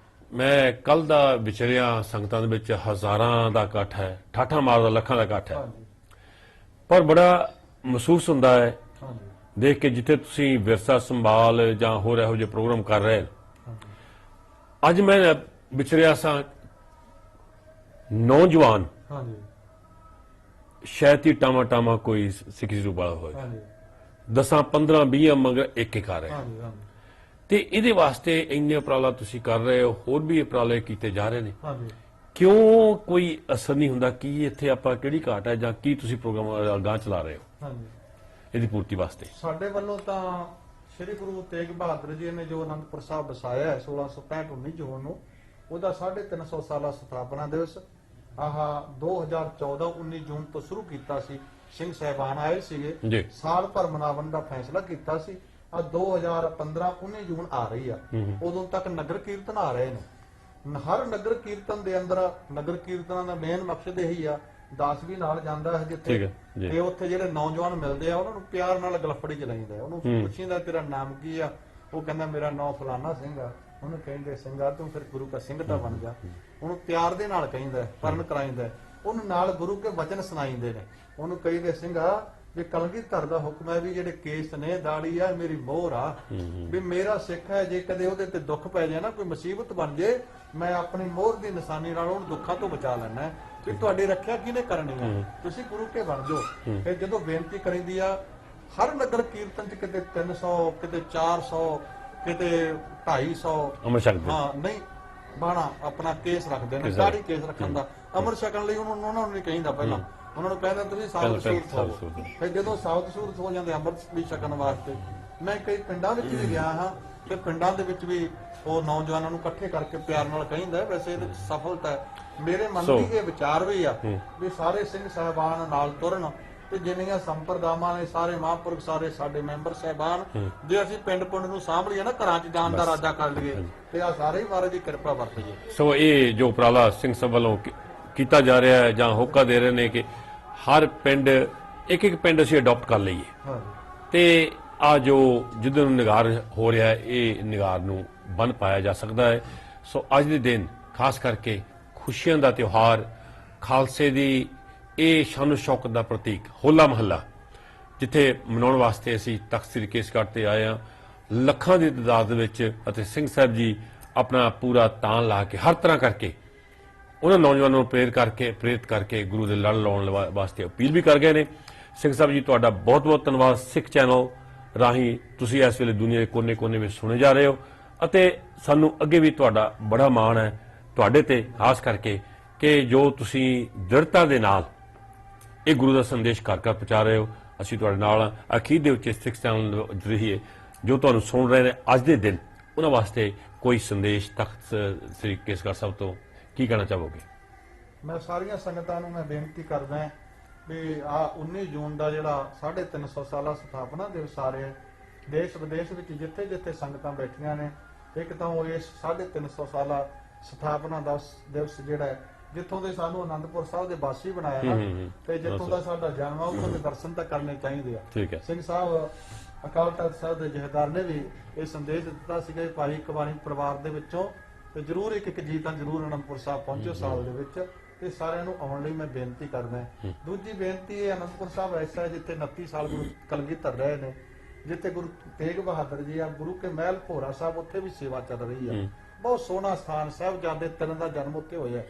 ਮੈਂ ਕੱਲ ਦਾ ਵਿਚਰਿਆ ਸੰਗਤਾਂ ਦੇ ਵਿੱਚ ਹਜ਼ਾਰਾਂ ਦਾ ਇਕੱਠ ਹੈ, ਠਾਠਾਂ ਮਾਰਦਾ ਲੱਖਾਂ ਦਾ ਇਕੱਠ ਹੈ, ਪਰ ਬੜਾ ਮਹਿਸੂਸ ਹੁੰਦਾ ਹੈ ਦੇਖ ਕੇ ਜਿੱਥੇ ਤੁਸੀਂ ਵਿਰਸਾ ਸੰਭਾਲ ਜਾਂ ਹੋਰ ਇਹੋ ਜਿਹੇ ਪ੍ਰੋਗਰਾਮ ਕਰ ਰਹੇ। ਅੱਜ ਮੈਂ ਵਿਚਰਿਆ ਸਾਂ ਨੌਜਵਾਨ ਸ਼ਾਇਦ ਹੀ ਟਾਮਾ ਟਾਮਾ ਕੋਈ ਸਿੱਖੀ ਰੂਪ ਵਾਲਾ ਹੋਏ, 10 15 20 ਮਗਰ ਇੱਕ ਆ ਰਹੇ ਤੇ ਇਹਦੇ ਵਾਸਤੇ ਇੰਨੇ ਉਪਰਾਲਾ ਤੁਸੀਂ ਕਰ ਰਹੇ ਹੋ, ਹੋਰ ਵੀ ਉਪਰਾਲੇ ਕੀਤੇ ਜਾ ਰਹੇ ਨੇ। ਕਿਉਂ ਕੋਈ ਅਸਰ ਨਹੀਂ ਹੁੰਦਾ? ਕੀ ਇੱਥੇ ਆਪਾਂ ਕਿਹੜੀ ਘਾਟ ਹੈ ਜਾਂ ਕੀ ਤੁਸੀਂ ਪ੍ਰੋਗਰਾਮ ਅਗਾਂਹ ਚਲਾ ਰਹੇ ਹੋ ਇਹਦੀ ਪੂਰਤੀ ਵਾਸਤੇ? ਸਾਡੇ ਵੱਲੋਂ ਤਾਂ ਸ੍ਰੀ ਗੁਰੂ ਤੇਗ ਬਹਾਦਰ ਜੀ ਨੇ ਜੋ ਅਨੰਦਪੁਰ ਸਾਹਿਬ ਵਸਾਇਆ ਹੈ 1665 19 ਜੂਨ ਨੂੰ, ਉਹਦਾ 350 ਸਾਲਾ ਸਥਾਪਨਾ ਦਿਵਸ ਆਹ 2014 19 ਜੂਨ ਤੋਂ ਸ਼ੁਰੂ ਕੀਤਾ ਸੀ। ਸਿੰਘ ਸਾਹਿਬਾਨ ਆਏ ਸੀਗੇ, ਸਾਲ ਭਰ ਮਨਾਉਣ ਦਾ ਫੈਸਲਾ ਕੀਤਾ ਸੀ। ਆ 2015 19 ਜੂਨ ਆ ਰਹੀ ਆ, ਉਦੋਂ ਤੱਕ ਨਗਰ ਕੀਰਤਨ ਆ ਰਹੇ ਨੇ। ਹਰ ਨਗਰ ਕੀਰਤਨ ਦੇ ਅੰਦਰ ਨਗਰ ਕੀਰਤਨਾਂ ਦਾ ਮੇਨ ਮਕਸਦ ਇਹੀ ਆ, ਦਾਸ ਵੀ ਨਾਲ ਜਾਂਦਾ ਹੈ ਜਿੱਥੇ, ਤੇ ਉੱਥੇ ਜਿਹੜੇ ਨੌਜਵਾਨ ਮਿਲਦੇ ਆ ਉਹਨਾਂ ਨੂੰ ਪਿਆਰ ਨਾਲ ਗਲਫੜੀ ਚਲਾਈਦਾ। ਉਹਨੂੰ ਪੁੱਛੀਦਾ ਤੇਰਾ ਨਾਮ ਕੀ ਆ, ਉਹ ਕਹਿੰਦਾ ਮੇਰਾ ਨਾਮ ਫਲਾਨਾ ਸਿੰਘ ਆ। ਉਹਨੂੰ ਕਹਿੰਦੇ ਸਿੰਘਾ ਤੂੰ ਫਿਰ ਗੁਰੂ ਦਾ ਸਿੰਘ ਤਾਂ ਬਣ ਜਾ। ਉਹਨੂੰ ਪਿਆਰ ਦੇ ਨਾਲ ਕਹਿੰਦਾ, ਪਰਨ ਕਰਾਈਦਾ। ਉਹਨੂੰ ਨਾਲ ਗੁਰੂ ਕੇ ਵਚਨ ਸੁਣਾਈਂਦੇ ਨੇ। ਉਹਨੂੰ ਕਹਿੰਦੇ ਸਿੰਘਾ ਵੀ ਕਲਗੀਧਰ ਦਾ ਹੁਕਮ ਹੈ ਵੀ ਜਿਹੜੇ ਕੇਸ ਨੇ ਦਾੜੀ ਆ ਮੇਰੀ ਮੋਹਰ ਆ, ਵੀ ਮੇਰਾ ਸਿੱਖ ਹੈ, ਜੇ ਕਦੇ ਉਹਦੇ ਤੇ ਦੁੱਖ ਪੈ ਜਾਏ ਨਾ, ਕੋਈ ਮੁਸੀਬਤ ਬਣ ਜੇ, ਮੈਂ ਆਪਣੀ ਮੋਹਰ ਦੀ ਨਿਸ਼ਾਨੀ ਨਾਲ ਉਹਨੂੰ ਦੁੱਖਾਂ ਤੋਂ ਬਚਾ ਲੈਣਾ। ਵੀ ਤੁਹਾਡੀ ਰੱਖਿਆ ਕਿਹਨੇ ਕਰਨੀ ਆ, ਤੁਸੀਂ ਗੁਰੂ ਕੇ ਬਣ ਜਾਓ। ਫਿਰ ਜਦੋਂ ਬੇਨਤੀ ਕਰੀਦੀ ਆ ਹਰ ਨਗਰ ਕੀਰਤਨ ਚ ਕਿਤੇ 300 ਕਿਤੇ 400 ਕਿਤੇ 250 ਹਾਂ ਨਹੀਂ ਬਾਣਾ ਆਪਣਾ ਕੇਸ ਰੱਖਦੇ ਨੇ, ਦਾੜੀ ਕੇਸ ਰੱਖਣ ਦਾ। ਅੰਮ੍ਰਿਤ ਛਕਣ ਲਈ ਉਹਨਾਂ ਨੂੰ ਨਹੀਂ ਕਹਿੰਦਾ, ਪਹਿਲਾਂ ਉਹਨਾਂ ਨੂੰ ਕਹਿੰਦਾ ਤੁਸੀਂ ਸਾਬਤ ਸੂਰਤ ਹੋ। ਫਿਰ ਜਦੋਂ ਸਾਬਤ ਸੂਰਤ ਹੋ ਜਾਂਦੇ ਅੰਮ੍ਰਿਤ ਵੀ ਛਕਣ ਵਾਸਤੇ, ਮੈਂ ਕਈ ਪਿੰਡਾਂ ਵਿੱਚ ਵੀ ਗਿਆ ਹਾਂ ਤੇ ਪਿੰਡਾਂ ਦੇ ਵਿੱਚ ਵੀ ਉਹ ਨੌਜਵਾਨਾਂ ਨੂੰ ਇਕੱਠੇ ਕਰਕੇ ਪਿਆਰ ਨਾਲ ਕਹਿੰਦਾ। ਵੈਸੇ ਇਹਦੇ ਵਿੱਚ ਸਫਲਤਾ ਹੈ। ਮੇਰੇ ਮਨ ਦੀ ਇਹ ਵਿਚਾਰ ਵੀ ਆ ਵੀ ਸਾਰੇ ਸਿੰਘ ਸਾਹਿਬਾਨ ਨਾਲ ਤੁਰਨ, ਤੇ ਜਿੰਨੀਆਂ ਸੰਪਰਦਾਵਾਂ ਨੇ ਸਾਰੇ ਮਹਾਂਪੁਰਖ ਸਾਰੇ ਸਾਡੇ ਮੈਂਬਰ ਸਾਹਿਬਾਨ, ਜੇ ਅਸੀਂ ਪਿੰਡ ਨੂੰ ਸਾਂਭ ਲਈਏ ਨਾ, ਘਰਾਂ 'ਚ ਜਾਣ ਦਾ ਰਾਜਾ ਕਰ ਲਈਏ, ਤੇ ਆ ਸਾਰੇ ਹੀ ਮਹਾਰਾਜ ਦੀ ਕਿਰਪਾ ਵਰਤੀਏ। ਸੋ ਇਹ ਜੋ ਉਪਰਾਲਾ ਸਿੰਘ ਸਾਹਿਬ ਵੱਲੋਂ ਕੀਤਾ ਜਾ ਰਿਹਾ ਹੈ ਜਾਂ ਹੋਕਾ ਦੇ ਰਹੇ ਨੇ ਕਿ ਹਰ ਪਿੰਡ ਇੱਕ ਪਿੰਡ ਅਸੀਂ ਅਡਾਪਟ ਕਰ ਲਈਏ, ਤੇ ਆ ਜੋ ਜਿੱਦਾਂ ਨੂੰ ਨਿਗਾਰ ਹੋ ਰਿਹਾ ਹੈ ਇਹ ਨਿਗਾਰ ਨੂੰ ਬੰਨ ਪਾਇਆ ਜਾ ਸਕਦਾ ਹੈ। ਸੋ ਅੱਜ ਦੇ ਦਿਨ ਖਾਸ ਕਰਕੇ ਖੁਸ਼ੀਆਂ ਦਾ ਤਿਉਹਾਰ, ਖਾਲਸੇ ਦੀ ਇਹ ਸ਼ਾਨੋ ਸ਼ੌਕਤ ਦਾ ਪ੍ਰਤੀਕ ਹੋਲਾ ਮਹੱਲਾ, ਜਿੱਥੇ ਮਨਾਉਣ ਵਾਸਤੇ ਅਸੀਂ ਤਖ਼ਤ ਸ੍ਰੀ ਕੇਸਗੜ੍ਹ ਤੇ ਆਏ ਹਾਂ ਲੱਖਾਂ ਦੀ ਤਾਦਾਦ ਵਿੱਚ, ਅਤੇ ਸਿੰਘ ਸਾਹਿਬ ਜੀ ਆਪਣਾ ਪੂਰਾ ਤਾਣ ਲਾ ਕੇ ਹਰ ਤਰ੍ਹਾਂ ਕਰਕੇ ਉਹਨਾਂ ਨੌਜਵਾਨਾਂ ਨੂੰ ਪ੍ਰੇਰਿਤ ਕਰਕੇ ਗੁਰੂ ਦੇ ਲੜ ਲਾਉਣ ਵਾਸਤੇ ਅਪੀਲ ਵੀ ਕਰ ਗਏ ਨੇ। ਸਿੰਘ ਸਾਹਿਬ ਜੀ ਤੁਹਾਡਾ ਬਹੁਤ ਬਹੁਤ ਧੰਨਵਾਦ। ਸਿੱਖ ਚੈਨਲ ਰਾਹੀਂ ਤੁਸੀਂ ਇਸ ਵੇਲੇ ਦੁਨੀਆ ਦੇ ਕੋਨੇ-ਕੋਨੇ ਵਿੱਚ ਸੁਣੇ ਜਾ ਰਹੇ ਹੋ, ਅਤੇ ਸਾਨੂੰ ਅੱਗੇ ਵੀ ਤੁਹਾਡਾ ਬੜਾ ਮਾਣ ਹੈ ਤੁਹਾਡੇ ਤੇ, ਖਾਸ ਕਰਕੇ ਕਿ ਜੋ ਤੁਸੀਂ ਦ੍ਰਿੜਤਾ ਦੇ ਨਾਲ ਇਹ ਗੁਰੂ ਦਾ ਸੰਦੇਸ਼ ਘਰ ਘਰ ਪਹੁੰਚਾ ਰਹੇ ਹੋ। ਅਸੀਂ ਤੁਹਾਡੇ ਨਾਲ ਅਖੀਰ ਦੇ ਵਿੱਚ ਸਿੱਖ ਚੈਨਲ ਜਰੀਏ ਜੋ ਤੁਹਾਨੂੰ ਸੁਣ ਰਹੇ ਨੇ ਅੱਜ ਦੇ ਦਿਨ, ਉਹਨਾਂ ਵਾਸਤੇ ਕੋਈ ਸੰਦੇਸ਼ ਤਖ਼ਤ ਸ੍ਰੀ ਕੇਸਗੜ੍ਹ ਸਾਹਿਬ ਤੋਂ ਕੀ ਕਹਿਣਾ ਚਾਹੋਗੇ? ਮੈਂ ਸਾਰੀਆਂ ਸੰਗਤਾਂ ਨੂੰ ਮੈਂ ਬੇਨਤੀ ਕਰਦਾ ਹਾਂ ਵੀ ਆ 19 ਜੂਨ ਦਾ ਜਿਹੜਾ 350 ਸਾਲਾ ਸਥਾਪਨਾ ਦਿਵਸ ਆ ਰਿਹਾ, ਦੇਸ਼ ਵਿਦੇਸ਼ ਵਿੱਚ ਜਿੱਥੇ ਜਿੱਥੇ ਸੰਗਤਾਂ ਬੈਠੀਆਂ ਨੇ, ਇੱਕ ਤਾਂ ਉਹ ਇਸ 350 ਸਾਲਾ ਸਥਾਪਨਾ ਦਿਵਸ ਜਿਹੜਾ ਹੈ, ਜਿੱਥੋਂ ਦੇ ਸਾਨੂੰ ਅਨੰਦਪੁਰ ਸਾਹਿਬ ਦੇ ਵਾਸੀ ਬਣਾਇਆ ਨਾ, ਤੇ ਜਿੱਥੋਂ ਦਾ ਸਾਡਾ ਜਨਮ ਆ ਉੱਥੋਂ ਦੇ ਦਰਸ਼ਨ ਤਾਂ ਕਰਨੇ ਚਾਹੀਦੇ ਆ। ਠੀਕ ਹੈ। ਸਿੰਘ ਸਾਹਿਬ ਅਕਾਲ ਤਖ਼ਤ ਸਾਹਿਬ ਦੇ ਜਥੇਦਾਰ ਨੇ ਵੀ ਇਹ ਸੰਦੇਸ਼ ਦਿੱਤਾ ਸੀਗਾ ਕਿ ਭਾਈ ਕਵਾਨੀ ਪਰਿਵਾਰ ਦੇ ਵਿੱਚੋਂ ਤੇ ਜ਼ਰੂਰ ਇੱਕ ਜੀ ਤਾਂ ਜ਼ਰੂਰ ਅਨੰਦਪੁਰ ਸਾਹਿਬ ਪਹੁੰਚੋ ਸਾਲ ਦੇ ਵਿੱਚ, ਤੇ ਸਾਰਿਆਂ ਨੂੰ ਆਉਣ ਲਈ ਮੈਂ ਬੇਨਤੀ ਕਰਦਾ। ਦੂਜੀ ਬੇਨਤੀ ਇਹ, ਅਨੰਦਪੁਰ ਸਾਹਿਬ ਐਸਾ ਹੈ ਜਿੱਥੇ 29 ਸਾਲ ਗੁਰੂ ਕਲਗੀਧਰ ਰਹੇ ਨੇ, ਜਿੱਥੇ ਗੁਰੂ ਤੇਗ ਬਹਾਦਰ ਜੀ ਆ, ਗੁਰੂ ਕੇ ਮਹਿਲ ਭੋਰਾ ਸਾਹਿਬ, ਉੱਥੇ ਵੀ ਸੇਵਾ ਚੱਲ ਰਹੀ ਆ। ਬਹੁਤ ਸੋਹਣਾ ਸਥਾਨ, ਸਾਹਿਬਜ਼ਾਦੇ ਤਿੰਨ ਦਾ ਜਨਮ ਉੱਥੇ ਹੋਇਆ,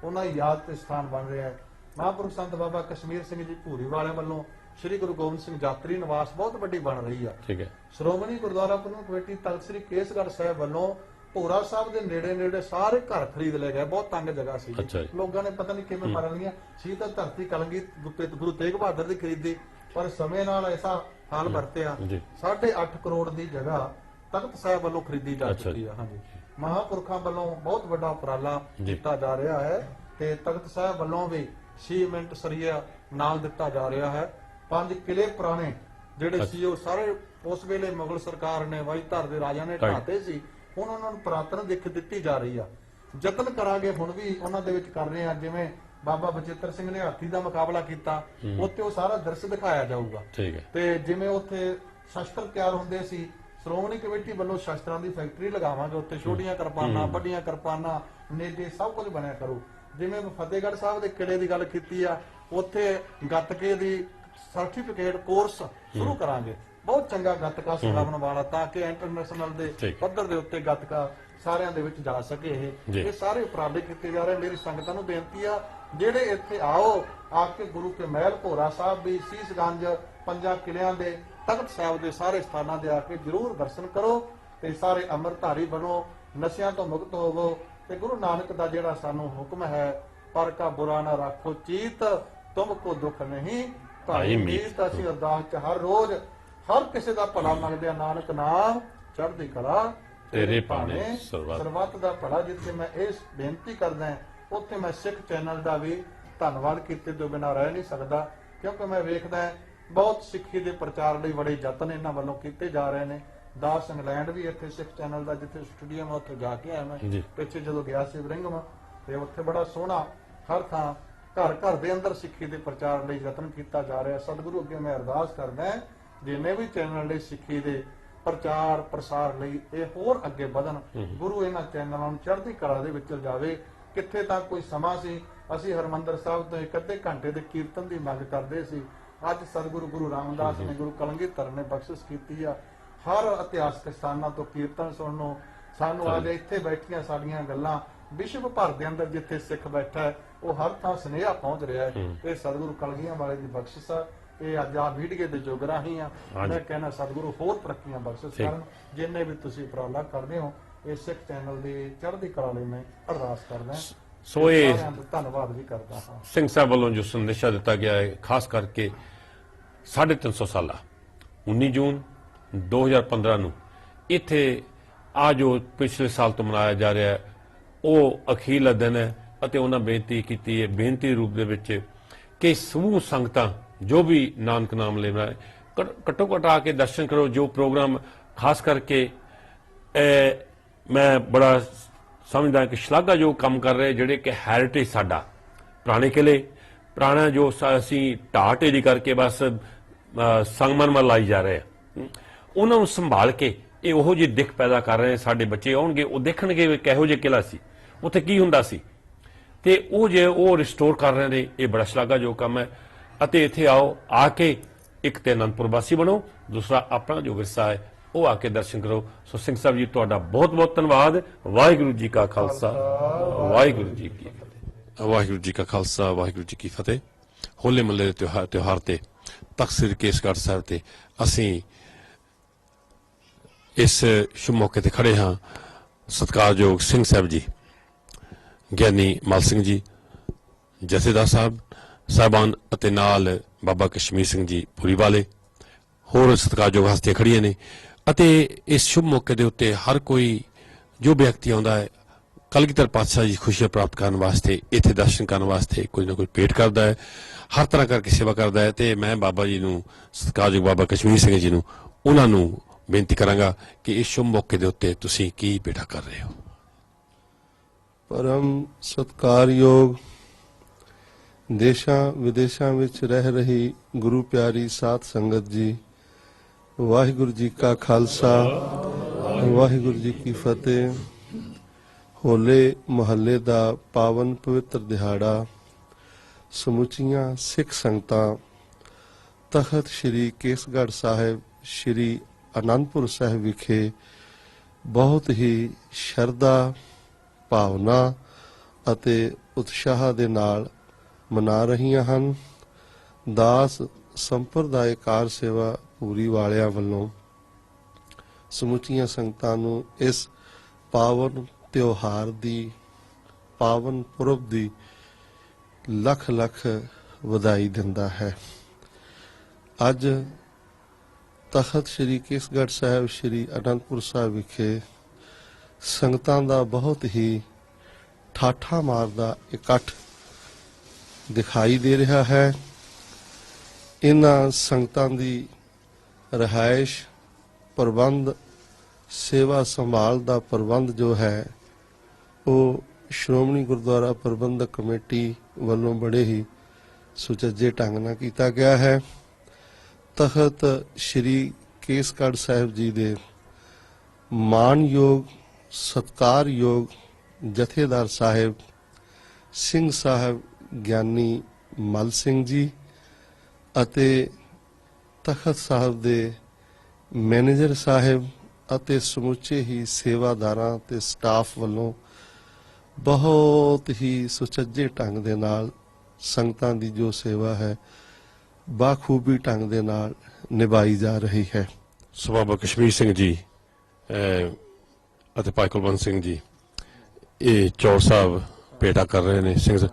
ਉਹਨਾਂ ਦੀ ਯਾਦ ਤੇ ਸਥਾਨ ਬਣ ਰਿਹਾ ਹੈ। ਮਹਾਂਪੁਰਖ ਸੰਤ ਬਾਬਾ ਕਸ਼ਮੀਰ ਸਿੰਘ ਜੀ ਭੂਰੀ ਵਾਲਿਆਂ ਵੱਲੋਂ ਸ੍ਰੀ ਗੁਰੂ ਗੋਬਿੰਦ ਸਿੰਘ ਯਾਤਰੀ ਨਿਵਾਸ ਬਹੁਤ ਵੱਡੀ ਬਣ ਰਹੀ ਆ। ਠੀਕ ਹੈ। ਸ਼੍ਰੋਮਣੀ ਗੁਰਦੁਆਰਾ ਪ੍ਰਬੰਧਕ ਕਮੇਟੀ ਤਖ਼ਤ ਸ੍ਰੀ ਕੇਸਗੜ੍ਹ ਸਾਹਿਬ ਵੱਲੋਂ ਭੋਰਾ ਸਾਹਿਬ ਦੇ ਨੇੜੇ ਸਾਰੇ ਘਰ ਖਰੀਦ ਲਏ ਗਏ, ਬਹੁਤ ਤੰਗ ਜਗ੍ਹਾ ਸੀ, ਲੋਕਾਂ ਨੇ ਪਤਾ ਨਹੀਂ ਕਿਵੇਂ ਮਰਨ ਲੀਆਂ ਸੀ, ਤਾਂ ਧਰਤੀ ਕਲਗੀ ਗੁਰੂ ਤੇਗ ਬਹਾਦਰ ਦੀ ਖਰੀਦੀ, ਪਰ ਸਮੇਂ ਨਾਲ ਐਸਾ ਹਾਲ ਵਰਤਿਆ 8.5 ਕਰੋੜ ਦੀ ਜਗ੍ਹਾ ਤਖ਼ਤ ਸਾਹਿਬ ਵੱਲੋਂ ਖਰੀਦੀ ਜਾ ਚੁੱਕੀ ਆ। ਹਾਂਜੀ, ਮਹਾਂਪੁਰਖਾਂ ਵੱਲੋਂ ਬਹੁਤ ਵੱਡਾ ਉਪਰਾਲਾ ਕੀਤਾ ਜਾ ਰਿਹਾ ਹੈ, ਤੇ ਤਖ਼ਤ ਸਾਹਿਬ ਵੱਲੋਂ ਵੀ ਸੀਮੈਂਟ ਸਰੀਆ ਨਾਲ ਦਿੱਤਾ ਜਾ ਰਿਹਾ ਹੈ। 5 ਕਿਲੇ ਪੁਰਾਣੇ ਜਿਹੜੇ ਸੀ ਉਹ ਸਾਰੇ ਉਸ ਵੇਲੇ ਮੁਗਲ ਸਰਕਾਰ ਨੇ, ਵਾਈਧਰ ਦੇ ਰਾਜਾ ਨੇ ਢਾਤੇ ਸੀ, ਹੁਣ ਉਹਨਾਂ ਨੂੰ ਪੁਰਾਤਨ ਦਿੱਖ ਦਿੱਤੀ ਜਾ ਰਹੀ ਆ। ਯਤਨ ਕਰਾਂਗੇ ਹੁਣ ਵੀ ਉਹਨਾਂ ਦੇ ਵਿੱਚ ਕਰ ਰਹੇ ਆ, ਜਿਵੇਂ ਬਾਬਾ ਬਚਿੱਤਰ ਸਿੰਘ ਨੇ ਹਾਥੀ ਦਾ ਮੁਕਾਬਲਾ ਕੀਤਾ, ਉੱਥੇ ਉਹ ਸਾਰਾ ਦ੍ਰਿਸ਼ ਦਿਖਾਇਆ ਜਾਊਗਾ। ਤੇ ਜਿਵੇਂ ਉੱਥੇ ਸ਼ਸਤਰ ਤਿਆਰ ਹੁੰਦੇ ਸੀ, ਸ਼੍ਰੋਮਣੀ ਕਮੇਟੀ ਵੱਲੋਂ ਸ਼ਸਤਰਾਂ ਦੀ ਫੈਕਟਰੀ ਲਗਾਵਾਂਗੇ, ਉੱਥੇ ਛੋਟੀਆਂ ਕਿਰਪਾਨਾਂ, ਵੱਡੀਆਂ ਕਿਰਪਾਨਾਂ, ਨੇਜੇ ਸਭ ਕੁਝ ਬਣਿਆ ਕਰੂ। ਜਿਵੇਂ ਫਤਿਹਗੜ੍ਹ ਸਾਹਿਬ ਦੇ ਕਿਲੇ ਦੀ ਗੱਲ ਕੀਤੀ ਆ, ਉੱਥੇ ਗੱਤਕੇ ਦੀ ਸਰਟੀਫਿਕੇਟ ਕੋਰਸ ਸ਼ੁਰੂ ਕਰਾਂਗੇ, ਬਹੁਤ ਚੰਗਾ ਗੱਤਕਾ ਸਿਖਾਉਣ ਵਾਲਾ, ਤਾਂ ਕਿ ਇੰਟਰਨੈਸ਼ਨਲ ਦੇ ਪੱਧਰ ਦੇ ਉੱਤੇ ਗੱਤਕਾ ਸਾਰਿਆਂ ਦੇ ਵਿੱਚ ਜਾ ਸਕੇ। ਇਹ ਸਾਰੇ ਉਪਰਾਲੇ ਕੀਤੇ ਜਾ ਰਹੇ। ਮੇਰੀ ਸੰਗਤਾਂ ਨੂੰ ਬੇਨਤੀ ਆ, ਜਿਹੜੇ ਇੱਥੇ ਆਓ, ਆ ਕੇ ਗੁਰੂ ਕੇ ਮਹਿਲ ਭੋਰਾ ਸਾਹਿਬ ਵੀ, ਸੀਸਗੰਜ, 5 ਕਿਲਿਆਂ ਦੇ, ਤਖ਼ਤ ਸਾਹਿਬ ਦੇ ਸਾਰੇ ਸਥਾਨਾਂ ਦੇ ਆ ਕੇ ਜ਼ਰੂਰ ਦਰਸ਼ਨ ਕਰੋ, ਤੇ ਸਾਰੇ ਅੰਮ੍ਰਿਤਧਾਰੀ ਬਣੋ, ਨਸ਼ਿਆਂ ਤੋਂ ਮੁਕਤ ਹੋਵੋ, ਤੇ ਗੁਰੂ ਨਾਨਕ ਦਾ ਜਿਹੜਾ ਸਾਨੂੰ ਹੁਕਮ ਹੈ, ਪਰ ਕਾ ਬੁਰਾ ਨਾ ਰੱਖੋ ਚੀਤ, ਤੁਮ ਕੋ ਦੁੱਖ ਨਹੀਂ ਭਾਈ ਮੀਤ। ਅਸੀਂ ਅਰਦਾਸ ਚ ਹਰ ਰੋਜ਼ ਹਰ ਕਿਸੇ ਦਾ ਭਲਾ ਮੰਗਦੇ ਆ, ਨਾਨਕ ਨਾਮ ਚੜ੍ਹਦੀ ਕਲਾ ਤੇਰੇ ਭਾਣੇ ਸਰਬੱਤ ਦਾ ਭਲਾ। ਜਿੱਥੇ ਮੈਂ ਇਸ ਬੇਨਤੀ ਕਰਦਾ, ਉੱਥੇ ਮੈਂ ਸਿੱਖ ਚੈਨਲ ਦਾ ਵੀ ਧੰਨਵਾਦ ਕੀਤੇ ਤੋਂ ਬਿਨਾਂ ਰਹਿ ਨਹੀਂ ਸਕਦਾ, ਕਿਉਂਕਿ ਮੈਂ ਵੇਖਦਾ ਬਹੁਤ ਸਿੱਖੀ ਦੇ ਪ੍ਰਚਾਰ ਲਈ ਬੜੇ ਯਤਨ ਇਹਨਾਂ ਵੱਲੋਂ ਕੀਤੇ ਜਾ ਰਹੇ ਨੇ। ਦਾਸ ਇੰਗਲੈਂਡ ਵੀ ਇੱਥੇ ਸਿੱਖ ਚੈਨਲ ਦਾ ਜਿੱਥੇ ਸਟੂਡੀਓ ਮੈਂ ਉੱਥੇ ਜਾ ਕੇ ਆਇਆ ਮੈਂ ਪਿੱਛੇ ਜਦੋਂ ਗਿਆ ਸੀ ਬਰਿੰਘਮ, ਤੇ ਉੱਥੇ ਬੜਾ ਸੋਹਣਾ ਹਰ ਥਾਂ ਘਰ ਘਰ ਦੇ ਅੰਦਰ ਸਿੱਖੀ ਦੇ ਪ੍ਰਚਾਰ ਲਈ ਯਤਨ ਕੀਤਾ ਜਾ ਰਿਹਾ। ਸਤਿਗੁਰੂ ਅੱਗੇ ਮੈਂ ਅਰਦਾਸ ਕਰਦਾ, ਜਿੰਨੇ ਵੀ ਚੈਨਲ ਲਈ ਸਿੱਖੀ ਦੇ ਪ੍ਰਚਾਰ ਪ੍ਰਸਾਰ ਲਈ ਇਹ ਹੋਰ ਅੱਗੇ ਵਧਣ, ਗੁਰੂ ਇਹਨਾਂ ਚੈਨਲਾਂ ਨੂੰ ਚੜ੍ਹਦੀ ਕਲਾ ਦੇ ਵਿੱਚ ਲਿਜਾਵੇ। ਕਿੱਥੇ ਤੱਕ ਕੋਈ ਸਮਾਂ ਸੀ ਅਸੀਂ ਹਰਮੰਦਰ ਸਾਹਿਬ ਤੋਂ 1 ਘੰਟੇ ਦੇ ਕੀਰਤਨ ਦੀ ਮੰਗ ਕਰਦੇ ਸੀ, ਅੱਜ ਸਤਿਗੁਰੂ ਗੁਰੂ ਰਾਮਦਾਸ ਨੇ, ਗੁਰੂ ਕਲਗੀਧਰ ਨੇ ਬਖਸ਼ਿਸ਼ ਕੀਤੀ ਆ, ਹਰ ਇਤਿਹਾਸਕ ਸਥਾਨਾਂ ਤੋਂ ਕੀਰਤਨ ਸੁਣਨ ਨੂੰ ਸਾਨੂੰ ਅੱਜ ਇੱਥੇ ਬੈਠੀਆਂ ਸਾਡੀਆਂ ਗੱਲਾਂ ਵਿਸ਼ਵ ਭਰ ਦੇ ਅੰਦਰ ਜਿੱਥੇ ਸਿੱਖ ਬੈਠਾ ਹੈ, ਉਹ ਹਰ ਥਾਂ ਸੁਨੇਹਾ ਪਹੁੰਚ ਰਿਹਾ ਹੈ। ਇਹ ਸਤਿਗੁਰੂ ਕਲਗੀਆਂ ਵਾਲੇ ਦੀ ਬਖਸ਼ਿਸ਼ ਆ। ਇਹ ਅੱਜ ਆ ਮੀਡੀਆ ਦੇ ਜੁਗ ਰਾਹੀਂ ਆ, ਮੈਂ ਕਹਿੰਦਾ ਸਤਿਗੁਰੂ ਹੋਰ ਤਰੱਕੀਆਂ ਬਖਸ਼ਿਸ਼ ਕਰਨ। ਜਿੰਨੇ ਵੀ ਤੁਸੀਂ ਉਪਰਾਲਾ ਕਰਦੇ ਹੋ, ਇਹ ਸਿੱਖ ਚੈਨਲ ਦੀ ਚੜ੍ਹਦੀ ਕਲਾ ਲਈ ਮੈਂ ਅਰਦਾਸ ਕਰਦਾ, ਸੋ ਇਹ ਧੰਨਵਾਦ ਵੀ ਕਰਦਾ ਹਾਂ। ਸਿੰਘ ਸਾਹਿਬ ਵੱਲੋਂ ਜੋ ਸੰਦੇਸ਼ਾ ਦਿੱਤਾ ਗਿਆ ਹੈ, ਖਾਸ ਕਰਕੇ 350 ਸਾਲਾ 19 ਜੂਨ 2015 ਨੂੰ ਇੱਥੇ ਆ ਜੋ ਪਿਛਲੇ ਸਾਲ ਤੋਂ ਮਨਾਇਆ ਜਾ ਰਿਹਾ ਹੈ, ਉਹ ਅਖੀਰਲਾ ਦਿਨ ਹੈ, ਅਤੇ ਉਹਨਾਂ ਬੇਨਤੀ ਕੀਤੀ ਹੈ, ਬੇਨਤੀ ਰੂਪ ਦੇ ਵਿੱਚ ਕਿ ਸਮੂਹ ਸੰਗਤਾਂ जो भी नानक नाम लेना है घट्टो घट आके दर्शन करो। जो प्रोग्राम खास करके मैं बड़ा समझदा कि शलाघायोग काम कर रहे ਜਿਹੜੇ कि हैरिटेज साडा पुराने किले पुराना जो ਅਸੀਂ ਢਾਹ ਢੇਰੀ ਕਰਕੇ ਬਸ ਸੰਗਮਰਮਰ ਲਾਈ ਜਾ ਰਹੇ ਆ ਉਹਨਾਂ ਨੂੰ ਸੰਭਾਲ ਕੇ ਇਹ ਉਹੋ ਜਿਹੀ ਦਿੱਖ ਪੈਦਾ ਕਰ ਰਹੇ ਸਾਡੇ ਬੱਚੇ ਆਉਣਗੇ ਉਹ ਦੇਖਣਗੇ ਵੀ ਕਿਹੋ ਜਿਹਾ ਕਿਲਾ ਸੀ ਉੱਥੇ ਕੀ ਹੁੰਦਾ ਸੀ ਤੇ ਉਹ ਜੇ ਉਹ ਰਿਸਟੋਰ ਕਰ ਰਹੇ ਨੇ ਇਹ ਬੜਾ ਸ਼ਲਾਘਾਯੋਗ ਕੰਮ ਹੈ। ਅਤੇ ਇੱਥੇ ਆਓ ਆ ਕੇ ਇੱਕ ਤੇ ਅਨੰਦਪੁਰ ਵਾਸੀ ਬਣੋ ਦੂਸਰਾ ਆਪਣਾ ਜੋ ਵਿਰਸਾ ਹੈ ਉਹ ਆ ਕੇ ਦਰਸ਼ਨ ਕਰੋ। ਸੋ ਸਿੰਘ ਸਾਹਿਬ ਜੀ ਤੁਹਾਡਾ ਬਹੁਤ ਬਹੁਤ ਧੰਨਵਾਦ। ਵਾਹਿਗੁਰੂ ਜੀ ਕਾ ਖਾਲਸਾ ਵਾਹਿਗੁਰੂ ਜੀ ਕੀ ਫਤਿਹ। ਵਾਹਿਗੁਰੂ ਜੀ ਕਾ ਖਾਲਸਾ ਵਾਹਿਗੁਰੂ ਜੀ ਕੀ ਫਤਿਹ। ਹੋਲੇ ਮਹੱਲੇ ਦੇ ਤਿਉਹਾਰ ਤੇ ਤਖ਼ਤ ਸ੍ਰੀ ਕੇਸਗੜ੍ਹ ਸਾਹਿਬ ਤੇ ਅਸੀਂ ਇਸ ਸ਼ੁਭ ਮੌਕੇ ਤੇ ਖੜੇ ਹਾਂ। ਸਤਿਕਾਰਯੋਗ ਸਿੰਘ ਸਾਹਿਬ ਜੀ, ਗਿਆਨੀ ਮਲ ਸਿੰਘ ਜੀ, ਜਥੇਦਾਰ ਸਾਹਿਬਾਨ ਅਤੇ ਨਾਲ ਬਾਬਾ ਕਸ਼ਮੀਰ ਸਿੰਘ ਜੀ ਪੂਰੀ ਵਾਲੇ ਹੋਰ ਸਤਿਕਾਰਯੋਗ ਹਸਤੀਆਂ ਖੜੀਆਂ ਨੇ ਅਤੇ ਇਸ ਸ਼ੁਭ ਮੌਕੇ ਦੇ ਉੱਤੇ ਹਰ ਕੋਈ ਜੋ ਵਿਅਕਤੀ ਆਉਂਦਾ ਹੈ ਕਲਗੀਧਰ ਪਾਤਸ਼ਾਹ ਜੀ ਖੁਸ਼ੀਆਂ ਪ੍ਰਾਪਤ ਕਰਨ ਵਾਸਤੇ ਇੱਥੇ ਦਰਸ਼ਨ ਕਰਨ ਵਾਸਤੇ ਕੁਝ ਨਾ ਕੁਝ ਭੇਟ ਕਰਦਾ ਹੈ, ਹਰ ਤਰ੍ਹਾਂ ਕਰਕੇ ਸੇਵਾ ਕਰਦਾ ਹੈ। ਤੇ ਮੈਂ ਬਾਬਾ ਜੀ ਨੂੰ ਸਤਿਕਾਰਯੋਗ ਬਾਬਾ ਕਸ਼ਮੀਰ ਸਿੰਘ ਜੀ ਨੂੰ ਉਹਨਾਂ ਨੂੰ ਬੇਨਤੀ ਕਰਾਂਗਾ ਕਿ ਇਸ ਸ਼ੁਭ ਮੌਕੇ ਦੇ ਉੱਤੇ ਤੁਸੀਂ ਕੀ ਭੇਟਾ ਕਰ ਰਹੇ ਹੋ। परम सत्कारयोग देशां विदेशां विच रह रही गुरु प्यारी साध संगत जी, वाहिगुरु जी का खालसा वाहिगुरु जी की फतेह। होले महल्ले दा पावन पवित्र दिहाड़ा समूचियां सिख संगतां तखत श्री केसगढ़ साहिब श्री आनंदपुर साहिब विखे बहुत ही शरधा ਭਾਵਨਾ ਅਤੇ ਉਤਸ਼ਾਹ ਦੇ ਨਾਲ ਮਨਾ ਰਹੀਆਂ ਹਨ। ਦਾਸ ਸੰਪਰਦਾਇ ਕਾਰ ਸੇਵਾ ਪੂਰੀ ਵਾਲਿਆਂ ਵੱਲੋਂ ਸਮੁੱਚੀਆਂ ਸੰਗਤਾਂ ਨੂੰ ਇਸ ਪਾਵਨ ਤਿਉਹਾਰ ਦੀ ਪਾਵਨ ਪੁਰਬ ਦੀ ਲੱਖ ਲੱਖ ਵਧਾਈ ਦਿੰਦਾ ਹੈ। ਅੱਜ ਤਖਤ ਸ੍ਰੀ ਕੇਸਗੜ੍ਹ ਸਾਹਿਬ ਸ੍ਰੀ ਅਨੰਦਪੁਰ ਸਾਹਿਬ ਵਿਖੇ ਸੰਗਤਾਂ ਦਾ ਬਹੁਤ ਹੀ ਠਾਠਾ ਮਾਰਦਾ ਇਕੱਠ ਦਿਖਾਈ ਦੇ ਰਿਹਾ ਹੈ। ਇਹਨਾਂ ਸੰਗਤਾਂ ਦੀ ਰਿਹਾਇਸ਼ ਪ੍ਰਬੰਧ ਸੇਵਾ ਸੰਭਾਲ ਦਾ ਪ੍ਰਬੰਧ ਜੋ ਹੈ ਉਹ ਸ਼੍ਰੋਮਣੀ ਗੁਰਦੁਆਰਾ ਪ੍ਰਬੰਧਕ ਕਮੇਟੀ ਵੱਲੋਂ ਬੜੇ ਹੀ ਸੁਚੱਜੇ ਢੰਗ ਨਾਲ ਕੀਤਾ ਗਿਆ ਹੈ। ਤਖਤ ਸ੍ਰੀ ਕੇਸਗੜ੍ਹ ਸਾਹਿਬ ਜੀ ਦੇ ਮਾਣਯੋਗ ਸਤਿਕਾਰਯੋਗ ਜਥੇਦਾਰ ਸਾਹਿਬ ਸਿੰਘ ਸਾਹਿਬ ਗਿਆਨੀ ਮਲ ਸਿੰਘ ਜੀ ਅਤੇ ਤਖਤ ਸਾਹਿਬ ਦੇ ਮੈਨੇਜਰ ਸਾਹਿਬ ਅਤੇ ਸਮੁੱਚੇ ਹੀ ਸੇਵਾਦਾਰਾਂ ਤੇ ਸਟਾਫ ਵੱਲੋਂ ਬਹੁਤ ਹੀ ਸੁਚੱਜੇ ਢੰਗ ਦੇ ਨਾਲ ਸੰਗਤਾਂ ਦੀ ਜੋ ਸੇਵਾ ਹੈ ਬਾਖੂਬੀ ਢੰਗ ਦੇ ਨਾਲ ਨਿਭਾਈ ਜਾ ਰਹੀ ਹੈ। ਸੋ ਬਾਬਾ ਕਸ਼ਮੀਰ ਸਿੰਘ ਜੀ ਅਤੇ ਭਾਈ ਕੁਲਵੰਤ ਸਿੰਘ ਜੀ ਇਹ ਚੌਰ ਸਾਹਿਬ ਭੇਟਾ ਕਰ ਰਹੇ ਨੇ। ਸਿੰਘ ਸੋ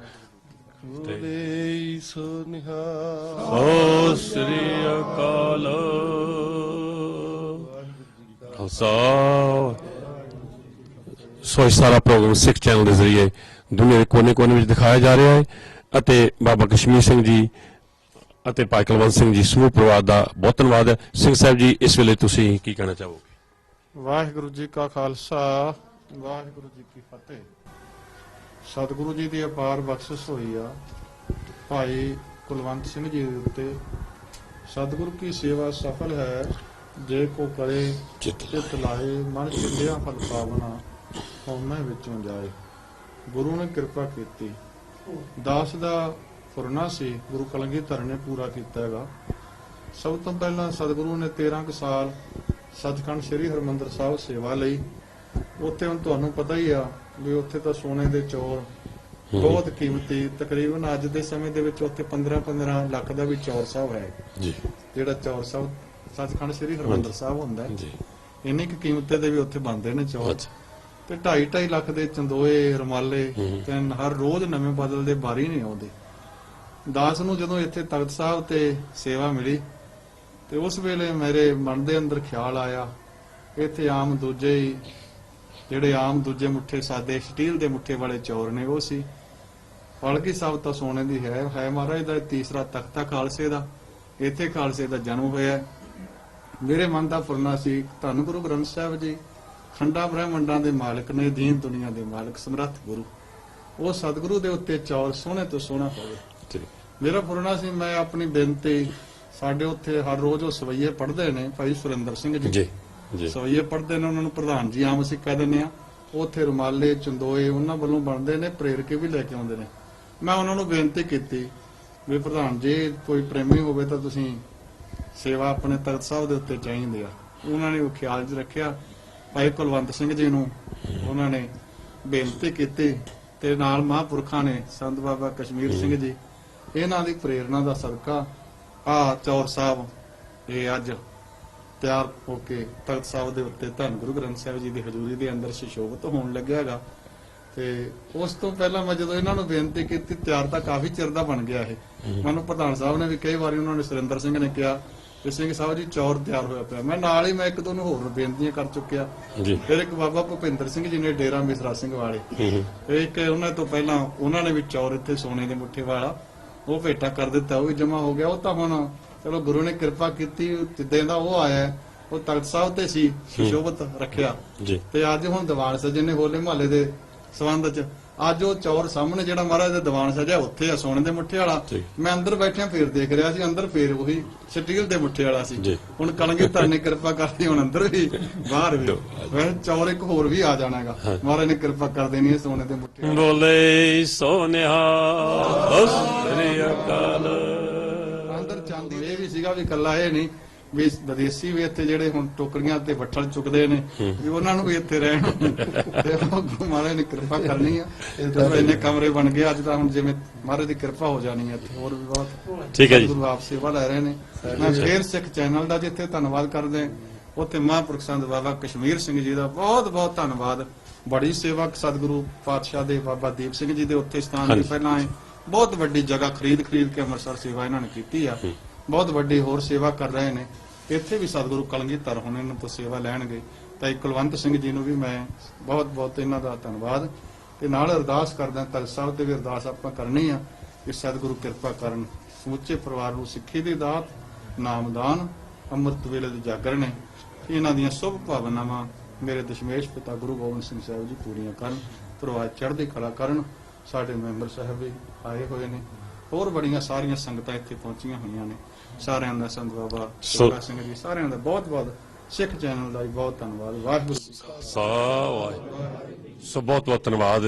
ਸ੍ਰੀ ਅਕਾਲ ਖਾਲਸਾ। ਸੋ ਇਹ ਸਾਰਾ ਪ੍ਰੋਗਰਾਮ ਸਿੱਖ ਚੈਨਲ ਦੇ ਜ਼ਰੀਏ ਦੁਨੀਆ ਦੇ ਕੋਨੇ-ਕੋਨੇ ਵਿੱਚ ਦਿਖਾਇਆ ਜਾ ਰਿਹਾ ਹੈ ਅਤੇ ਬਾਬਾ ਕਸ਼ਮੀਰ ਸਿੰਘ ਜੀ ਅਤੇ ਭਾਈ ਕੁਲਵੰਤ ਸਿੰਘ ਜੀ ਸਮੂਹ ਪਰਿਵਾਰ ਦਾ ਬਹੁਤ ਧੰਨਵਾਦ ਹੈ। ਸਿੰਘ ਸਾਹਿਬ ਜੀ ਇਸ ਵੇਲੇ ਤੁਸੀਂ ਕੀ ਕਹਿਣਾ ਚਾਹੋਗੇ? ਵਾਹਿਗੁਰੂ ਜੀ ਕਾ ਖਾਲਸਾ ਵਾਹਿਗੁਰੂ ਜੀ ਕੀ ਫਤਿਹ। ਸਤਿਗੁਰੂ ਜੀ ਦੀ ਅਪਾਰ ਬਖਸ਼ਿਸ਼ ਹੋਈ ਆ ਭਾਈ ਕੁਲਵੰਤ ਸਿੰਘ ਜੀ ਦੇ ਉੱਤੇ। ਸਤਿਗੁਰੂ ਕੀ ਸੇਵਾ ਸਫਲ ਹੈ ਜੇ ਕੋ ਕਰੇ ਚਿਤ ਲਾਏ ਮਨ ਚਿੰਦਿਆ ਫਲ ਪਾਵਨਾ ਹਉਮੈ ਵਿੱਚੋਂ ਜਾਏ। ਗੁਰੂ ਨੇ ਕਿਰਪਾ ਕੀਤੀ। ਦਾਸ ਦਾ ਫੁਰਨਾ ਸੀ ਗੁਰੂ ਕਲਗੀਧਰ ਨੇ ਪੂਰਾ ਕੀਤਾ ਹੈਗਾ। ਸਭ ਤੋਂ ਪਹਿਲਾਂ ਸਤਿਗੁਰੂ ਨੇ 13 ਕੁ ਸਾਲ ਸੱਚਖੰਡ ਸ੍ਰੀ ਹਰਿਮੰਦਰ ਸਾਹਿਬ ਸੇਵਾ ਲਈ। ਉੱਥੇ ਹੁਣ ਤੁਹਾਨੂੰ ਪਤਾ ਹੀ ਆ ਵੀ ਉੱਥੇ ਤਾਂ ਸੋਨੇ ਦੇ ਚੌਰ ਬਹੁਤ ਕੀਮਤੀ, ਤਕਰੀਬਨ ਅੱਜ ਦੇ ਸਮੇਂ ਦੇ ਵਿੱਚ ਉੱਥੇ 15-15 ਲੱਖ ਦਾ ਵੀ ਚੌਰ ਸਾਹਿਬ ਹੈ ਜੀ, ਜਿਹੜਾ ਚੌਰ ਸਾਹਿਬ ਸੱਚਖੰਡ ਸ੍ਰੀ ਹਰਿਮੰਦਰ ਸਾਹਿਬ ਹੁੰਦਾ ਹੈ। ਇੰਨੀ ਕੁ ਕੀਮਤੇ ਦੇ ਵੀ ਉੱਥੇ ਬਣਦੇ ਨੇ ਚੌਰ ਤੇ 2.5 ਲੱਖ ਦੇ ਚੰਦੋਏ ਰਮਾਲੇ ਤੇ ਹਰ ਰੋਜ਼ ਨਵੇਂ ਬਦਲਦੇ ਬਾਰੀ ਨਹੀਂ ਆਉਂਦੇ। ਦਾਸ ਨੂੰ ਜਦੋਂ ਇੱਥੇ ਤਖਤ ਸਾਹਿਬ ਤੇ ਸੇਵਾ ਮਿਲੀ ਤੇ ਉਸ ਵੇਲੇ ਮੇਰੇ ਮਨ ਦੇ ਅੰਦਰ ਖਿਆਲ ਆਇਆ ਇੱਥੇ ਆਮ ਦੂਜੇ ਮੁੱਠੇ ਸਾਦੇ ਸਟੀਲ ਦੇ ਮੁੱਠੇ ਵਾਲੇ ਚੌਰ ਨੇ ਉਹ ਸੀ ਪਾਲਕੀ ਸਾਹਿਬ ਤਾਂ ਸੋਨੇ ਦੀ ਹੈ ਮਹਾਰਾਜ ਦਾ ਇਹ ਤੀਸਰਾ ਤਖਤਾ ਖਾਲਸੇ ਦਾ। ਇੱਥੇ ਖਾਲਸੇ ਦਾ ਜਨਮ ਹੋਇਆ। ਮੇਰੇ ਮਨ ਦਾ ਫੁਰਨਾ ਸੀ, ਧੰਨ ਗੁਰੂ ਗ੍ਰੰਥ ਸਾਹਿਬ ਜੀ ਖੰਡਾਂ ਬ੍ਰਹਿਮੰਡਾਂ ਦੇ ਮਾਲਕ ਨੇ, ਦੀਨ ਦੁਨੀਆ ਦੇ ਮਾਲਕ ਸਮਰੱਥ ਗੁਰੂ, ਉਹ ਸਤਿਗੁਰੂ ਦੇ ਉੱਤੇ ਚੌਰ ਸੋਹਣੇ ਤੋਂ ਸੋਹਣਾ ਹੋਵੇ। ਮੇਰਾ ਫੁਰਨਾ ਸੀ, ਮੈਂ ਆਪਣੀ ਬੇਨਤੀ, ਸਾਡੇ ਉੱਥੇ ਹਰ ਰੋਜ਼ ਉਹ ਸਵਈਏ ਪੜ੍ਹਦੇ ਨੇ, ਭਾਈ ਸੁਰਿੰਦਰ ਸਿੰਘ ਜੀ ਸਵਈਏ ਪੜ੍ਹਦੇ ਨੇ, ਉਹਨਾਂ ਨੂੰ ਪ੍ਰਧਾਨ ਜੀ ਆਮ ਅਸੀਂ ਕਹਿ ਦਿੰਦੇ ਆ। ਉੱਥੇ ਰੁਮਾਲੇ ਚੰਦੋਏ ਉਹਨਾਂ ਵੱਲੋਂ ਬਣਦੇ ਨੇ, ਪ੍ਰੇਰਕੇ ਵੀ ਲੈ ਕੇ ਆਉਂਦੇ ਨੇ। ਮੈਂ ਉਹਨਾਂ ਨੂੰ ਬੇਨਤੀ ਕੀਤੀ ਵੀ ਪ੍ਰਧਾਨ ਜੀ ਕੋਈ ਪ੍ਰੇਮੀ ਹੋਵੇ ਤਾਂ ਤੁਸੀਂ ਸੇਵਾ ਆਪਣੇ ਤਖਤ ਸਾਹਿਬ ਦੇ ਉੱਤੇ ਚਾਹੀਦੀ ਆ। ਉਹਨਾਂ ਨੇ ਉਹ ਖਿਆਲ 'ਚ ਰੱਖਿਆ। ਭਾਈ ਕੁਲਵੰਤ ਸਿੰਘ ਜੀ ਨੂੰ ਉਹਨਾਂ ਨੇ ਬੇਨਤੀ ਕੀਤੀ ਤੇ ਨਾਲ ਮਹਾਂਪੁਰਖਾਂ ਨੇ ਸੰਤ ਬਾਬਾ ਕਸ਼ਮੀਰ ਸਿੰਘ ਜੀ, ਇਹਨਾਂ ਦੀ ਪ੍ਰੇਰਣਾ ਦਾ ਸਦਕਾ ਆ ਚੌਰ ਸਾਹਿਬ ਇਹ ਅੱਜ ਤਿਆਰ ਹੋ ਕੇ ਤਖਤ ਸਾਹਿਬ ਦੇ ਉੱਤੇ ਧੰਨ ਗੁਰੂ ਗ੍ਰੰਥ ਸਾਹਿਬ ਜੀ ਦੀ ਹਜ਼ੂਰੀ ਦੇ ਅੰਦਰ ਸੁਸ਼ੋਭਿਤ ਹੋਣ ਲੱਗਿਆ ਹੈਗਾ। ਤੇ ਉਸ ਤੋਂ ਪਹਿਲਾਂ ਮੈਂ ਜਦੋਂ ਇਹਨਾਂ ਨੂੰ ਬੇਨਤੀ ਕੀਤੀ, ਤਿਆਰ ਤਾਂ ਕਾਫੀ ਚਿਰ ਦਾ ਬਣ ਗਿਆ ਇਹ। ਮੈਨੂੰ ਪ੍ਰਧਾਨ ਸਾਹਿਬ ਨੇ ਵੀ ਕਈ ਵਾਰੀ, ਉਹਨਾਂ ਨੇ ਸੁਰਿੰਦਰ ਸਿੰਘ ਨੇ ਕਿਹਾ ਕਿ ਸਿੰਘ ਸਾਹਿਬ ਜੀ ਚੌਰ ਤਿਆਰ ਹੋਇਆ ਪਿਆ। ਮੈਂ ਨਾਲ ਹੀ ਇੱਕ ਦੋ ਨੂੰ ਹੋਰ ਬੇਨਤੀਆਂ ਕਰ ਚੁੱਕਿਆ। ਫਿਰ ਇੱਕ ਬਾਬਾ ਭੁਪਿੰਦਰ ਸਿੰਘ ਜੀ ਨੇ ਡੇਰਾ ਮਿਸਰਾ ਸਿੰਘ ਵਾਲੇ, ਇੱਕ ਉਹਨਾਂ ਤੋਂ ਪਹਿਲਾਂ ਉਹਨਾਂ ਨੇ ਵੀ ਚੌਰ ਇੱਥੇ ਸੋਨੇ ਦੇ ਮੁੱਠੇ ਵਾਲਾ ਉਹ ਭੇਟਾ ਕਰ ਦਿੱਤਾ, ਉਹ ਵੀ ਜਮਾ ਹੋ ਗਿਆ। ਉਹ ਤਾਂ ਹੁਣ ਚਲੋ ਗੁਰੂ ਨੇ ਕਿਰਪਾ ਕੀਤੀ, ਜਿੱਦਾਂ ਦਾ ਉਹ ਆਇਆ ਉਹ ਤਖਤ ਸਾਹਿਬ ਤੇ ਸੀ ਸੁਸ਼ੋਭਿਤ ਰੱਖਿਆ। ਤੇ ਅੱਜ ਹੁਣ ਦੀਵਾਨ ਸਜੇ ਨੇ ਹੋਲੇ ਮਹੱਲੇ ਦੇ ਸੰਬੰਧ ਚ। ਅੱਜ ਉਹ ਚੌਰ ਸਾਹਮਣੇ ਜਿਹੜਾ ਮਹਾਰਾਜ ਦਾ ਦੀਵਾਨ ਸਜਿਆ ਉੱਥੇ ਆ ਸੋਨੇ ਦੇ ਮੁੱਠੇ ਵਾਲਾ। ਮੈਂ ਅੰਦਰ ਬੈਠਿਆ ਫੇਰ ਦੇਖ ਰਿਹਾ ਸੀ, ਅੰਦਰ ਫੇਰ ਉਹੀ ਸਟੀਲ ਦੇ ਮੁੱਠੇ ਵਾਲਾ ਸੀ। ਹੁਣ ਕਲਗੀਧਰ ਨੇ ਕਿਰਪਾ ਕਰਦੀ, ਹੁਣ ਅੰਦਰ ਵੀ ਬਾਹਰ ਵੀ ਵੈਸੇ ਚੌਰ ਇੱਕ ਹੋਰ ਵੀ ਆ ਜਾਣਾਗਾ। ਮਹਾਰਾਜ ਨੇ ਕਿਰਪਾ ਕਰ ਦੇਣੀ ਹੈ ਸੋਨੇ ਦੇ ਮੁੱਠੇ। ਬੋਲੇ ਸੋਨਿਹਾ ਸ੍ਰੀ ਅਕਾਲ। ਅੰਦਰ ਚਾਂਦੀ ਇਹ ਵੀ ਸੀਗਾ ਵੀ ਕੱਲਾ ਇਹ ਨਹੀਂ ਵੀ ਵਿਦੇਸੀ ਵੀ ਇੱਥੇ ਜਿਹੜੇ ਹੁਣ ਟੋਕਰੀਆਂ ਤੇ ਵੱਠਲ ਚੁੱਕਦੇ ਨੇ ਵੀ ਉਹਨਾਂ ਨੂੰ ਵੀ ਇੱਥੇ ਰਹਿਣ ਤੇ ਉਹ ਮਹਾਰਾਜ ਨੇ ਕਿਰਪਾ ਕਰਨੀ ਆ। ਇੰਨੇ ਕਮਰੇ ਬਣ ਗਏ ਅੱਜ ਤਾਂ, ਹੁਣ ਜਿਵੇਂ ਮਹਾਰਾਜ ਦੀ ਕਿਰਪਾ ਹੋ ਜਾਣੀ ਹੈ ਇੱਥੇ। ਹੋਰ ਵੀ ਬਹੁਤ ਠੀਕ ਹੈ ਜੀ, ਗੁਰੂ ਆਪ ਸੇਵਾ ਲੈ ਰਹੇ ਨੇ। ਮੈਂ ਫੇਰ ਸਿੱਖ ਚੈਨਲ ਦਾ ਜਿੱਥੇ ਧੰਨਵਾਦ ਕਰਦੇ, ਉੱਥੇ ਮਹਾਂਪੁਰਖ ਸੰਤ ਬਾਬਾ ਕਸ਼ਮੀਰ ਸਿੰਘ ਜੀ ਦਾ ਬਹੁਤ ਬਹੁਤ ਧੰਨਵਾਦ। ਬੜੀ ਸੇਵਾ ਸਤਿਗੁਰੂ ਪਾਤਸ਼ਾਹ ਦੇ ਬਾਬਾ ਦੀਪ ਸਿੰਘ ਜੀ ਦੇ ਉੱਥੇ ਸਥਾਨ ਤੇ ਪਹਿਲਾਂ ਆਏ, ਬਹੁਤ ਵੱਡੀ ਜਗ੍ਹਾ ਖਰੀਦ ਕੇ ਅੰਮ੍ਰਿਤਸਰ ਸੇਵਾ ਇਹਨਾਂ ਨੇ ਕੀਤੀ ਆ। ਬਹੁਤ ਵੱਡੀ ਹੋਰ ਸੇਵਾ ਕਰ ਰਹੇ ਨੇ। ਇੱਥੇ ਵੀ ਸਤਿਗੁਰੂ ਕਲਗੀਧਰ ਹੁਣ ਇਹਨਾਂ ਤੋਂ ਸੇਵਾ ਲੈਣਗੇ। ਤਾਂ ਕੁਲਵੰਤ ਸਿੰਘ ਜੀ ਨੂੰ ਵੀ ਮੈਂ ਬਹੁਤ ਬਹੁਤ ਇਹਨਾਂ ਦਾ ਧੰਨਵਾਦ ਤੇ ਨਾਲ ਅਰਦਾਸ ਕਰਦਾ। ਤਖਤ ਸਾਹਿਬ ਤੇ ਵੀ ਅਰਦਾਸ ਆਪਾਂ ਕਰਨੀ ਆ ਕਿ ਸਤਿਗੁਰੂ ਕਿਰਪਾ ਕਰਨ, ਸਮੁੱਚੇ ਪਰਿਵਾਰ ਨੂੰ ਸਿੱਖੀ ਦੀ ਦਾਤ, ਨਾਮਦਾਨ, ਅੰਮ੍ਰਿਤ ਵੇਲੇ ਦੇ ਜਾਗਰਣ ਹੈ। ਇਹਨਾਂ ਦੀਆਂ ਸ਼ੁਭ ਭਾਵਨਾਵਾਂ ਮੇਰੇ ਦਸ਼ਮੇਸ਼ ਪਿਤਾ ਗੁਰੂ ਗੋਬਿੰਦ ਸਿੰਘ ਸਾਹਿਬ ਜੀ ਪੂਰੀਆਂ ਕਰਨ, ਪਰਿਵਾਰ ਚੜ੍ਹਦੀ ਕਲਾ ਕਰਨ। ਸਾਡੇ ਮੈਂਬਰ ਸਾਹਿਬ ਵੀ ਆਏ ਹੋਏ ਨੇ, ਹੋਰ ਬੜੀਆਂ ਸਾਰੀਆਂ ਸੰਗਤਾਂ ਇੱਥੇ ਪਹੁੰਚੀਆਂ ਹੋਈਆਂ ਨੇ। ਸਾਰਿਆਂ ਦਾ ਸੰਤ ਬਾਬਾ ਸੁਖਾ ਸਿੰਘ ਜੀ, ਸਾਰਿਆਂ ਦਾ ਬਹੁਤ ਬਹੁਤ ਸਿੱਖ ਚੈਨਲ ਦਾ ਵੀ ਬਹੁਤ ਧੰਨਵਾਦ। ਵਾਹਿਗੁਰੂ ਜੀ ਕਾ ਖਾਲਸਾ। ਸੋ ਬਹੁਤ ਬਹੁਤ ਧੰਨਵਾਦ।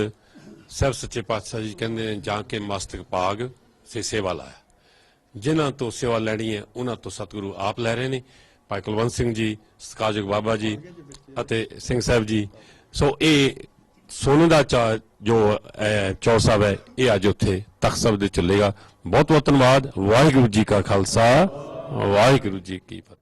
ਸਾਹਿਬ ਸੱਚੇ ਪਾਤਸ਼ਾਹ ਜੀ ਕਹਿੰਦੇ ਨੇ, ਜਾਂ ਕੇ ਮਸਤਕ ਭਾਗ ਸੇ ਸੇਵਾ ਲਾਇਆ। ਜਿਨ੍ਹਾਂ ਤੋਂ ਸੇਵਾ ਲੈਣੀ ਹੈ ਉਹਨਾਂ ਤੋਂ ਸਤਿਗੁਰੂ ਆਪ ਲੈ ਰਹੇ ਨੇ। ਭਾਈ ਕੁਲਵੰਤ ਸਿੰਘ ਜੀ, ਸਤਿਕਾਰਯੋਗ ਬਾਬਾ ਜੀ ਅਤੇ ਸਿੰਘ ਸਾਹਿਬ ਜੀ। ਸੋ ਇਹ ਸੋਨੇ ਦਾ ਜੋ ਚੌਰ ਸਾਹਿਬ ਹੈ, ਇਹ ਅੱਜ ਉੱਥੇ ਤਖਤ ਸਾਹਿਬ ਦੇ ਚੱਲੇਗਾ। ਬਹੁਤ ਬਹੁਤ ਧੰਨਵਾਦ। ਵਾਹਿਗੁਰੂ ਜੀ ਕਾ ਖਾਲਸਾ, ਵਾਹਿਗੁਰੂ ਜੀ ਕੀ ਫਤਿਹ।